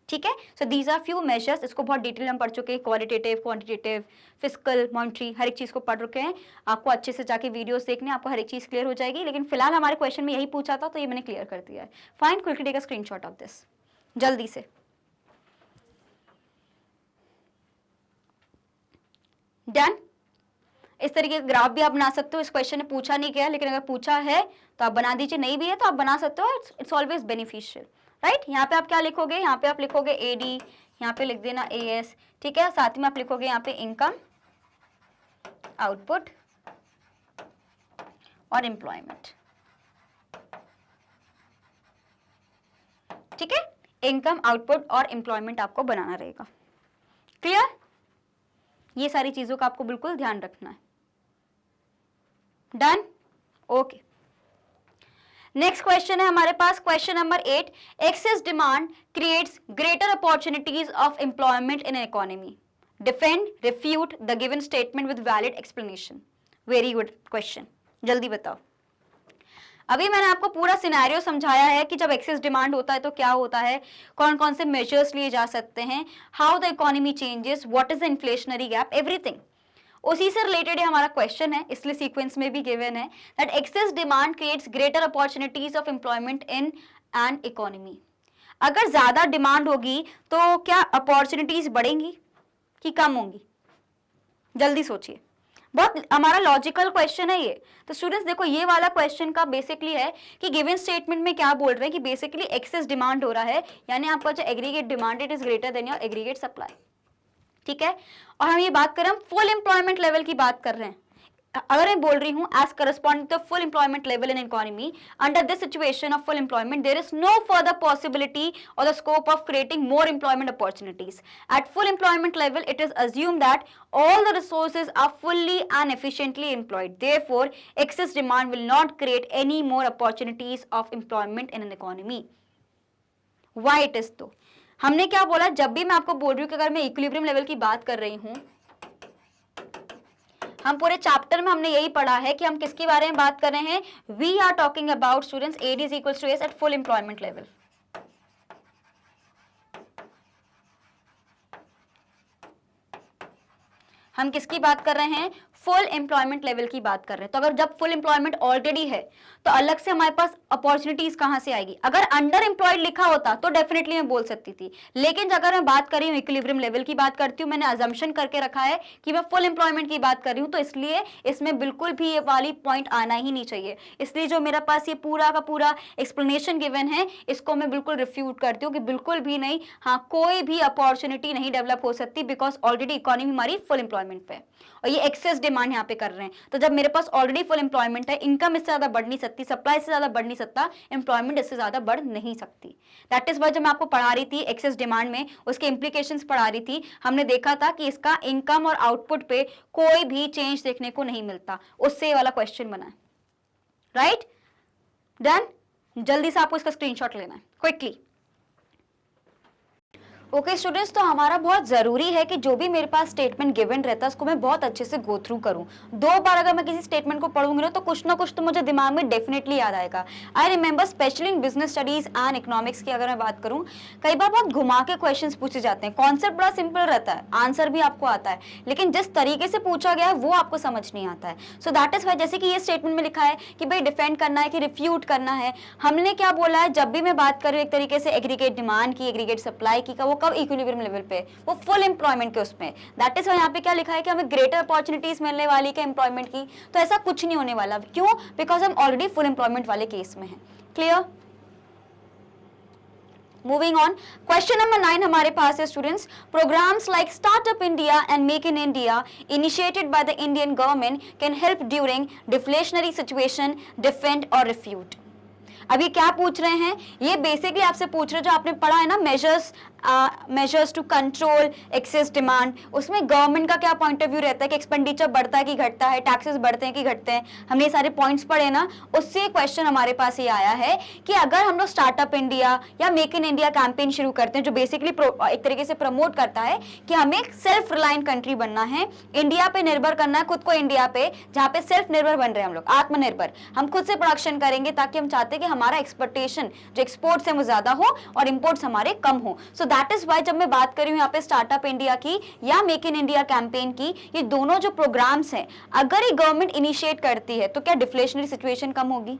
ठीक है। So these are few measures, इसको बहुत डिटेल में पढ़ चुके हैं, क्वालिटेटिव, क्वांटिटेटिव, फिस्कल, मॉनेटरी, हर एक चीज को पढ़ रखे हैं। आपको अच्छे से जाके वीडियोस देखने, आपको हर एक चीज क्लियर हो जाएगी, लेकिन फिलहाल हमारे क्वेश्चन में यही पूछा था तो ये मैंने क्लियर कर दिया है। Fine, quickly take a screenshot of this, जल्दी से। डन। इस तरीके का ग्राफ भी आप बना सकते हो। इस क्वेश्चन ने पूछा नहीं गया, लेकिन अगर पूछा है तो आप बना दीजिए, नहीं भी है तो आप बना सकते हो। It's always beneficial, right. यहाँ पे आप क्या लिखोगे, यहाँ पे आप लिखोगे एडी, यहाँ पे लिख देना एएस, ठीक है। साथ में आप लिखोगे यहाँ पे इनकम, आउटपुट और एम्प्लॉयमेंट, ठीक है। इनकम, आउटपुट और एम्प्लॉयमेंट आपको बनाना रहेगा। क्लियर? ये सारी चीजों का आपको बिल्कुल ध्यान रखना है। डन? ओके। नेक्स्ट क्वेश्चन है हमारे पास, question number 8। Excess demand creates greater opportunities of employment in an economy. Defend, refute the given statement with valid explanation. Very good question, जल्दी बताओ। अभी मैंने आपको पूरा सिनेरियो समझाया है कि जब एक्सेस डिमांड होता है तो क्या होता है, कौन कौन से मेजर्स लिए जा सकते हैं, how the economy changes, what is the inflationary gap, everything. उसी से रिलेटेड हमारा क्वेश्चन है, इसलिए सीक्वेंस में भी गिवन है that access demand creates greater opportunities of employment in an economy. अगर ज्यादा डिमांड होगी तो क्या अपॉर्चुनिटीज बढ़ेंगी कि कम होंगी? जल्दी सोचिए, बहुत हमारा लॉजिकल क्वेश्चन है ये। तो स्टूडेंट्स देखो, ये वाला क्वेश्चन का बेसिकली है कि गिवन स्टेटमेंट में क्या बोल रहे हैं कि बेसिकली एक्सेस डिमांड हो रहा है, यानी आपका जो aggregate demand it is greater then your aggregate supply, ठीक है। और हम ये बात कर रहे हैं, फुल एम्प्लॉयमेंट लेवल की बात कर रहे हैं। अगर मैं बोल रही हूं as corresponding to full employment level in economy, under this situation of full employment there is no further possibility और the scope of creating more employment opportunities. At full employment level it is assumed that all the resources are fully and efficiently employed. Therefore, excess demand will not create any more opportunities of employment in an economy. Why it is so? हमने क्या बोला, जब भी मैं आपको बोल रही हूँ कि अगर मैं इक्विलिब्रियम लेवल की बात कर रही हूँ, हम पूरे चैप्टर में हमने यही पढ़ा है कि हम किसके बारे में बात कर रहे हैं, we are talking about students AD is equals to AS at full employment level. हम किसकी बात कर रहे हैं, फुल एम्प्लॉयमेंट लेवल की बात कर रहे हैं। तो अगर जब फुल एम्प्लॉयमेंट ऑलरेडी है तो अलग से हमारे पास अपॉर्चुनिटीज कहां से आएगी? अगर अंडर एम्प्लॉयड लिखा होता तो डेफिनेटली मैं बोल सकती थी, लेकिन अगर मैं बात कर रही हूँ इक्विलिब्रियम लेवल की बात करती हूँ, मैंने अजम्पशन करके रखा है कि मैं फुल एम्प्लॉयमेंट की बात कर रही हूँ, तो इसलिए इसमें बिल्कुल भी ये वाली पॉइंट आना ही नहीं चाहिए। इसलिए जो मेरे पास ये पूरा का पूरा एक्सप्लेनेशन गिवन है, इसको मैं बिल्कुल रिफ्यूट करती हूँ कि बिल्कुल भी नहीं, हाँ कोई भी अपॉर्चुनिटी नहीं डेवलप हो सकती, बिकॉज ऑलरेडी इकोनॉमी हमारी फुल एम्प्लॉयमेंट पे और ये एक्सेस डिमांड यहाँ पे कर रहे हैं। तो जब मेरे पास ऑलरेडी फुल एम्प्लॉयमेंट है, इनकम इससे ज्यादा बढ़ नहीं सकती, सप्लाई से ज्यादा बढ़ नहीं सकता, एम्प्लॉयमेंट इससे ज्यादा बढ़ नहीं सकती। दैट इज वाई जब मैं आपको पढ़ा रही थी एक्सेस डिमांड में, उसके इंप्लीकेशंस पढ़ा रही थी, हमने देखा था कि इसका इनकम और आउटपुट पे कोई भी चेंज देखने को नहीं मिलता। उससे वाला क्वेश्चन बना है, राइट। डन? जल्दी से आपको इसका स्क्रीनशॉट लेना है क्विकली। ओके स्टूडेंट्स, तो हमारा बहुत जरूरी है कि जो भी मेरे पास स्टेटमेंट गिवन रहता है उसको मैं बहुत अच्छे से गो थ्रू करूं। 2 बार अगर मैं किसी स्टेटमेंट को पढ़ूंगी ना तो कुछ ना कुछ तो मुझे दिमाग में डेफिनेटली याद आएगा। I remember specially in business studies and economics की अगर मैं बात करूं, कई बार बहुत घुमा के क्वेश्चन पूछे जाते हैं। कॉन्सेप्ट बड़ा सिंपल रहता है, आंसर भी आपको आता है, लेकिन जिस तरीके से पूछा गया है वो आपको समझ नहीं आता है। सो दैट इज वाई, जैसे कि ये स्टेटमेंट में लिखा है कि भाई डिफेंड करना है कि रिफ्यूट करना है, हमने क्या बोला है, जब भी मैं बात कर रही हूँ एक तरीके से एग्रीगेट डिमांड की, एग्रीगेट सप्लाई की, वो कब इक्विलिब्रियम लेवल पे, वो फुल एम्प्लॉयमेंट के उसमें। दैट इज यहाँ पे क्या लिखा है कि हमें ग्रेटर अपॉर्चुनिटीज मिलने वाली है एम्प्लॉयमेंट की, तो ऐसा कुछ नहीं होने वाला। क्यों? बिकॉज हम ऑलरेडी फुल एम्प्लॉयमेंट वाले केस में हैं। Clear? Moving on, question number 9 हमारे पास है students, programs like startup India and make in India initiated by the Indian government can help during deflationary situation, defend और रिफ्यूट। अभी क्या पूछ रहे हैं, ये बेसिकली आपसे पूछ रहे हैं जो आपने पढ़ा है ना, measures to control excess demand, उसमें गवर्नमेंट का क्या पॉइंट ऑफ व्यू रहता है कि एक्सपेंडिचर बढ़ता है कि घटता है, टैक्सेस बढ़ते हैं कि घटते हैं, हमने ये सारे पॉइंट्स पढ़े ना। उससे क्वेश्चन हमारे पास ये आया है कि अगर हम लोग स्टार्टअप इंडिया या मेक इन इंडिया कैंपेन शुरू करते हैं, जो बेसिकली एक तरीके से प्रमोट करता है कि हमें एक सेल्फ रिलायंट कंट्री बनना है, इंडिया पे निर्भर करना है खुद को, इंडिया पे जहाँ पे सेल्फ निर्भर बन रहे हैं हम लोग, आत्मनिर्भर, हम खुद से प्रोडक्शन करेंगे, ताकि हम चाहते हैं कि हमारा एक्सपोर्टेशन जो एक्सपोर्ट्स है वो ज्यादा हो और इंपोर्ट्स हमारे कम हो। सो दैट इज वाई जब मैं बात कर रही हूँ यहाँ पे स्टार्टअप इंडिया की या मेक इन इंडिया कैंपेन की, ये दोनों जो प्रोग्राम्स हैं अगर ये गवर्नमेंट इनिशिएट करती है तो क्या डिफ्लेशनरी सिचुएशन कम होगी?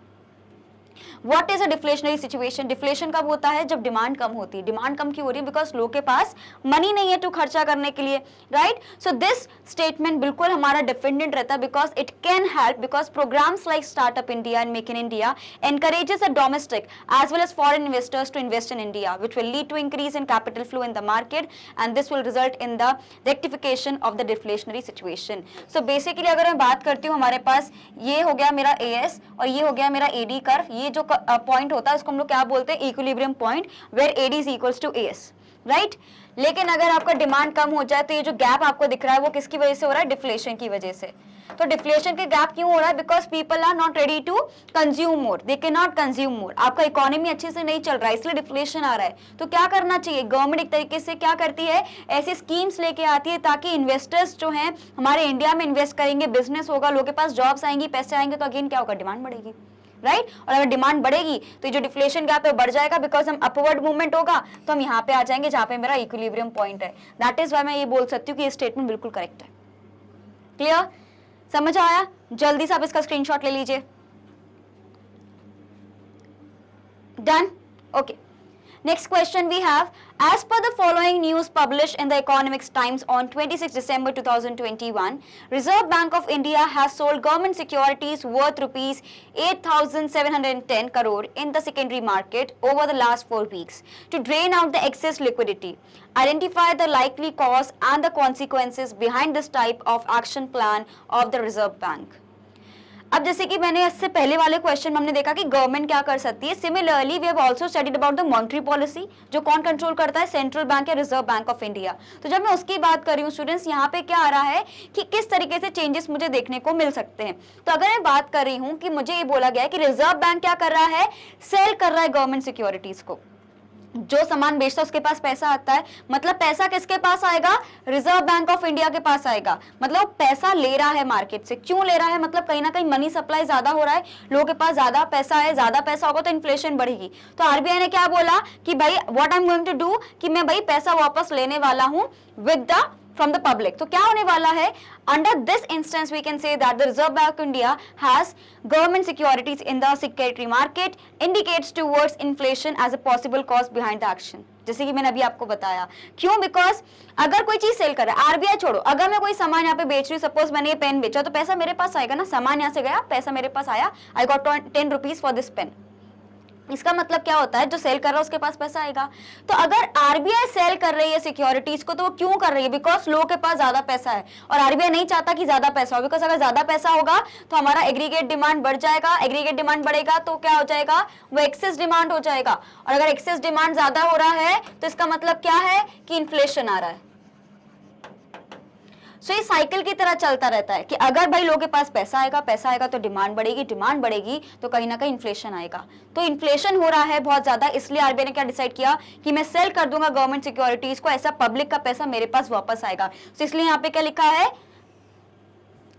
What is a deflationary situation? Deflation कब होता है? जब डिमांड कम होती है। डिमांड कम क्यों हो रही है? बिकॉज लोग के पास मनी नहीं है टू खर्चा करने के लिए, राइट? सो दिस स्टेटमेंट बिल्कुल हमारा डिपेंडेंट रहता है because it can help, because programs like startup India and make in India encourages a domestic as well as foreign investors to invest in India, which will lead to increase in capital flow in the market, and this will result in the rectification of the deflationary situation. So basically अगर मैं बात करती हूँ, हमारे पास ये हो गया मेरा AS और ये हो गया मेरा AD कर्व। ये जो पॉइंट होता है उसको हम लोग क्या बोलते हैं? Equilibrium point, where AD is equals to AS, right? लेकिन अगर आपका डिमांड कम हो जाए तो ये जो गैप आपको दिख रहा है वो किसकी वजह से हो रहा है? डिफ्लेशन की वजह से। तो डिफ्लेशन के गैप क्यों हो रहा है? Because people are not ready to consume more, they can not consume more. आपका इकोनॉमी अच्छे से नहीं चल रहा है, इसलिए डिफ्लेशन आ रहा है। तो क्या करना चाहिए? गवर्नमेंट एक तरीके से क्या करती है, ऐसी स्कीम्स लेके आती है ताकि इन्वेस्टर्स जो हैं हमारे इंडिया में इन्वेस्ट करेंगे, बिजनेस होगा, लोगों के पास जॉब्स आएंगी, पैसे आएंगे, तो अगेन क्या होगा? डिमांड बढ़ेगी, राइट? और अगर डिमांड बढ़ेगी तो जो डिफ्लेशन गैप है बढ़ जाएगा, बिकॉज हम अपवर्ड मूवमेंट होगा तो हम यहाँ पे आ जाएंगे जहां पे मेरा इक्विलिब्रियम पॉइंट है। दैट इज व्हाई मैं ये बोल सकती हूँ कि ये स्टेटमेंट बिल्कुल करेक्ट है। क्लियर? समझ आया? जल्दी से आप इसका स्क्रीनशॉट ले लीजिए। Done? Okay. Next question we have, as per the following news published in the Economics Times on 26 December 2021, Reserve Bank of India has sold government securities worth rupees 8,710 crore in the secondary market over the last 4 weeks to drain out the excess liquidity. Identify the likely cause and the consequences behind this type of action plan of the Reserve Bank. अब जैसे कि मैंने इससे पहले वाले question में हमने देखा कि गवर्नमेंट क्या कर सकती है, similarly we have also studied about the monetary policy, जो कौन कंट्रोल करता है? सेंट्रल बैंक या रिजर्व बैंक ऑफ इंडिया। तो जब मैं उसकी बात कर रही हूँ स्टूडेंट्स, यहाँ पे क्या आ रहा है कि किस तरीके से चेंजेस मुझे देखने को मिल सकते हैं। तो अगर मैं बात कर रही हूँ कि मुझे ये बोला गया है कि रिजर्व बैंक क्या कर रहा है? सेल कर रहा है गवर्नमेंट सिक्योरिटीज को। जो सामान बेचता है उसके पास पैसा आता है, मतलब पैसा किसके पास आएगा? रिजर्व बैंक ऑफ इंडिया के पास आएगा। मतलब पैसा ले रहा है मार्केट से। क्यों ले रहा है? मतलब कहीं ना कहीं मनी सप्लाई ज्यादा हो रहा है, लोगों के पास ज्यादा पैसा है, ज्यादा पैसा होगा तो इन्फ्लेशन बढ़ेगी। तो आरबीआई ने क्या बोला कि भाई what I am going to do, कि मैं भाई पैसा वापस लेने वाला हूं with the from the public। तो क्या होने वाला है? Under this instance we can say that the Reserve Bank of India has government securities in the secondary market, indicates towards inflation as a possible cause behind the action। जैसे कि मैंने अभी आपको बताया। क्यों? बिकॉज अगर कोई चीज सेल कर रहा है, आरबीआई छोड़ो, अगर मैं कोई सामान यहाँ पे बेच रही हूँ, सपोज मैंने ये पेन बेचा, तो पैसा मेरे पास आएगा ना। सामान यहाँ से गया, पैसा मेरे पास आया, I got 10 rupees for this pen. इसका मतलब क्या होता है? जो सेल कर रहा है उसके पास पैसा आएगा। तो अगर आरबीआई सेल कर रही है सिक्योरिटीज को, तो वो क्यों कर रही है? बिकॉज लोगों के पास ज्यादा पैसा है और आरबीआई नहीं चाहता कि ज्यादा पैसा हो, बिकॉज अगर ज्यादा पैसा होगा तो हमारा एग्रीगेट डिमांड बढ़ जाएगा। एग्रीगेट डिमांड बढ़ेगा तो क्या हो जाएगा? वो एक्सेस डिमांड हो जाएगा, और अगर एक्सेस डिमांड ज्यादा हो रहा है तो इसका मतलब क्या है? कि इन्फ्लेशन आ रहा है। सो ये साइकिल की तरह चलता रहता है कि अगर भाई लोगों के पास पैसा आएगा तो डिमांड बढ़ेगी, डिमांड बढ़ेगी तो कहीं ना कहीं इन्फ्लेशन आएगा। तो इन्फ्लेशन हो रहा है बहुत ज्यादा, इसलिए आरबीआई ने क्या डिसाइड किया कि मैं सेल कर दूंगा गवर्नमेंट सिक्योरिटीज को, ऐसा पब्लिक का पैसा मेरे पास वापस आएगा। तो इसलिए यहाँ पे क्या लिखा है?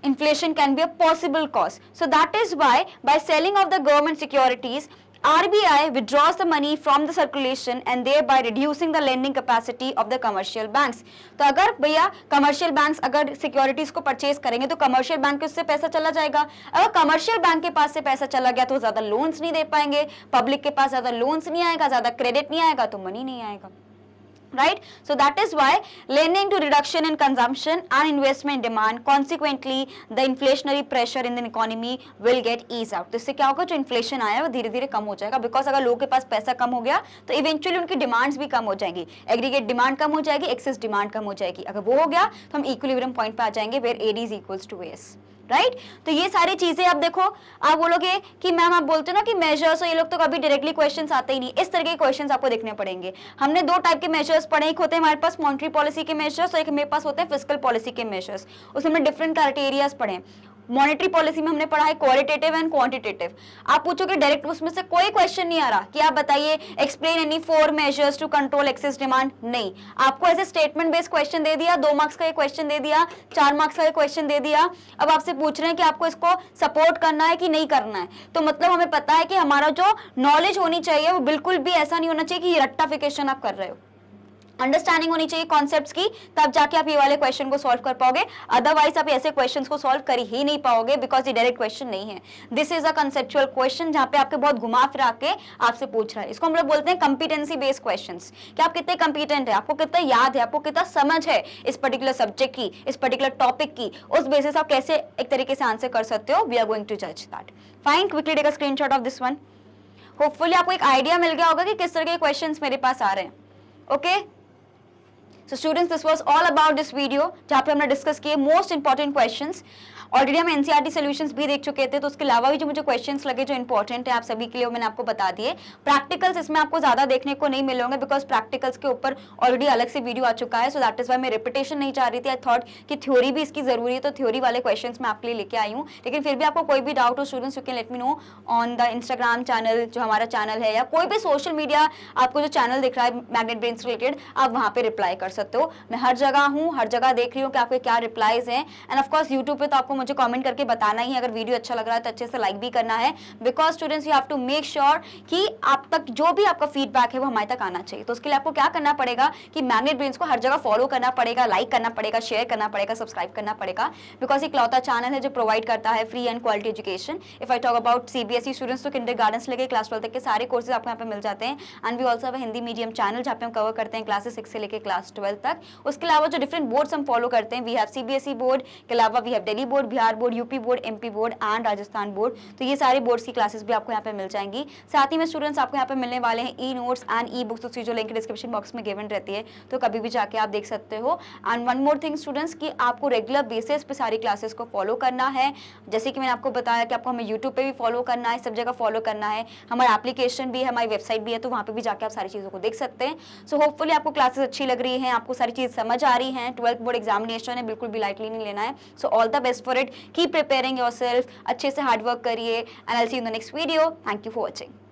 inflation can be a possible cause. So that is why by selling of the government securities, RBI withdraws the money from the circulation and thereby reducing the lending capacity of the commercial banks. तो अगर भैया commercial banks अगर securities को purchase करेंगे तो commercial bank के उससे पैसा चला जाएगा। अगर कमर्शियल बैंक के पास से पैसा चला गया तो ज्यादा लोन्स नहीं दे पाएंगे, पब्लिक के पास ज्यादा लोन्स नहीं आएगा, ज्यादा क्रेडिट नहीं आएगा, तो मनी नहीं आएगा। Right? So that is why lending to reduction in consumption and investment demand, consequently the inflationary pressure in the economy will get eased out. तो इससे क्या होगा? जो इन्फ्लेशन आया है वो धीरे धीरे कम हो जाएगा, बिकॉज अगर लोगों के पास पैसा कम हो गया तो इवेंचुअली उनकी डिमांड्स भी कम हो जाएंगी, एग्रीगेट डिमांड कम हो जाएगी, एक्सेस डिमांड कम हो जाएगी। अगर वो हो गया तो हम इक्विलिब्रियम पॉइंट पे आ जाएंगे where AD is equals to AS। Right तो ये सारी चीजें आप देखो, आप बोलोगे कि मैम आप बोलते हो ना कि मेजर्स, और ये लोग तो कभी डायरेक्टली क्वेश्चंस आते ही नहीं, इस तरह के क्वेश्चंस आपको देखने पड़ेंगे। हमने दो टाइप के मेजर्स पढ़े, एक होते हैं हमारे पास मॉनेटरी पॉलिसी के मेजर्स और एक मेरे पास होते हैं फिस्कल पॉलिसी के मेजर्स। उसमें हमने डिफरेंट क्राइटेरियाज पढ़े। मॉनेटरी पॉलिसी में हमने पढ़ा है क्वालिटेटिव एंड क्वांटिटेटिव। आप पूछोगे डायरेक्ट उसमें से कोई क्वेश्चन नहीं आ रहा कि आप बताइए explain any 4 measures to control excess demand, नहीं, आपको ऐसे स्टेटमेंट बेस्ड क्वेश्चन दे दिया, 2 मार्क्स का क्वेश्चन दे दिया, 4 मार्क्स का क्वेश्चन दे दिया। अब आपसे पूछ रहे हैं कि आपको इसको सपोर्ट करना है कि नहीं करना है। तो मतलब हमें पता है कि हमारा जो नॉलेज होनी चाहिए वो बिल्कुल भी ऐसा नहीं होना चाहिए कि रट्टाफिकेशन आप कर रहे हो। अंडरस्टैंडिंग होनी चाहिए कॉन्सेप्ट्स की, तब जाके आप ये वाले क्वेश्चन को सॉल्व कर पाओगे, अदरवाइज आप ऐसे क्वेश्चंस को सॉल्व कर ही नहीं पाओगे बिकॉज ये डायरेक्ट क्वेश्चन नहीं है। This is a conceptual question जहां पे आपके बहुत घुमा फिरा के आपसे पूछ रहा है। इसको हम लोग बोलते हैं कंपिटेंसी बेस्ड क्वेश्चंस, कि आप कितने कंपिटेंट है, आपको कितना याद है, आपको कितना समझ है इस पर्टिकुलर सब्जेक्ट की, इस पर्टिकुलर टॉपिक की, उस बेसिस आप कैसे एक तरीके से आंसर कर सकते हो। वी आर गोइंग टू जज that. Fine, quickly take a screenshot of this one. Hopefully आपको एक आइडिया मिल गया होगा कि किस तरह के क्वेश्चंस मेरे पास आ रहे हैं। Okay So students, this was all about this video जहाँ पे हमने डिस्कस किए मोस्ट इंपॉर्टेंट क्वेश्चंस। ऑलरेडी हम एनसीईआरटी सॉल्यूशंस भी देख चुके थे, तो उसके अलावा भी जो मुझे क्वेश्चंस लगे जो इंपॉर्टेंट है आप सभी के लिए, मैंने आपको बता दिए। प्रैक्टिकल्स इसमें आपको ज्यादा देखने को नहीं मिलेंगे बिकॉज प्रैक्टिकल्स के ऊपर ऑलरेडी अलग से वीडियो आ चुका है, सो दैट इज वाई मैं रिपीटेशन नहीं चाह रही थी। आई थॉट कि थ्योरी भी इसकी जरूरी है, तो थ्योरी वाले क्वेश्चन मैं आपके लिए लेके आई हूँ। लेकिन फिर भी आपको कोई भी डाउट हो students, you can let me know on the Instagram channel, जो हमारा चैनल है, या कोई भी सोशल मीडिया आपको जो चैनल दिख रहा है मैग्नेट ब्रेन्स रिलेटेड, आप वहाँ पे रिप्लाई कर सकते हो। मैं हर जगह हूँ, हर जगह देख रही हूँ कि आपके क्या रिप्लाईज हैं। एंड ऑफकोर्स यूट्यूब पे तो आपको मुझे कमेंट करके बताना ही है, अगर वीडियो अच्छा लग रहा है तो अच्छे से लाइक भी करना है, because students you have to make sure कि आप तक जो भी आपका फीडबैक है वो हमारे तक आना चाहिए। तो उसके लिए आपको क्या करना पड़ेगा कि मैग्नेट ब्रेन्स को हर जगह फॉलो करना पड़ेगा, लाइक करना पड़ेगा, शेयर करना पड़ेगा, सब्सक्राइब करना पड़ेगा, बिकॉज एक लौता चैनल है जो प्रोवाइड करता है free and quality education. If I talk about CBSE students, तो किंडरगार्टन से लेकर क्लास 12 तक के सारे कोर्सेज आपको यहाँ पे मिल जाते हैं। And we also have Hindi medium channel जहाँ पे हम कवर करते हैं क्लासेस 6 से लेकर क्लास 12 तक। उसके अलावा जो डिफरेंट बोर्ड्स हम फॉलो करते हैं, वी हैव सीबीएसई बोर्ड के अलावा we have Delhi board, Bihar board, UP board, MP board and Rajasthan board. तो ये सारे बोर्ड्स की क्लासेस भी आपको यहाँ पे मिल जाएंगी। साथ ही में स्टूडेंट्स आपको यहाँ पे मिलने वाले हैं e notes and e books, उसकी जो लिंक डिस्क्रिप्शन बॉक्स में गिवन रहती है, तो कभी भी जाके आप देख सकते हो। And one more thing students, कि आपको रेगुलर बेसिस पे सारी क्लासेस को फॉलो करना है। जैसे कि मैंने आपको बताया कि आपको हमें यूट्यूब पे भी फॉलो करना है, सब जगह फॉलो करना है। हमारा एप्लीकेशन भी है, हमारी वेबसाइट भी है, तो वहाँ पे भी जाके आप सारी चीज़ों को देख सकते हैं। सो होपफुली आपको क्लासेस अच्छी लग रही हैं, आपको सारी चीज़ समझ आ रही हैं। 12th बोर्ड एग्जामिनेशन है, बिल्कुल भी लाइटली नहीं लेना है। So all the best for it, keep preparing yourself, अच्छे से हार्ड वर्क करिए, and I will see you in the next video. Thank you for watching.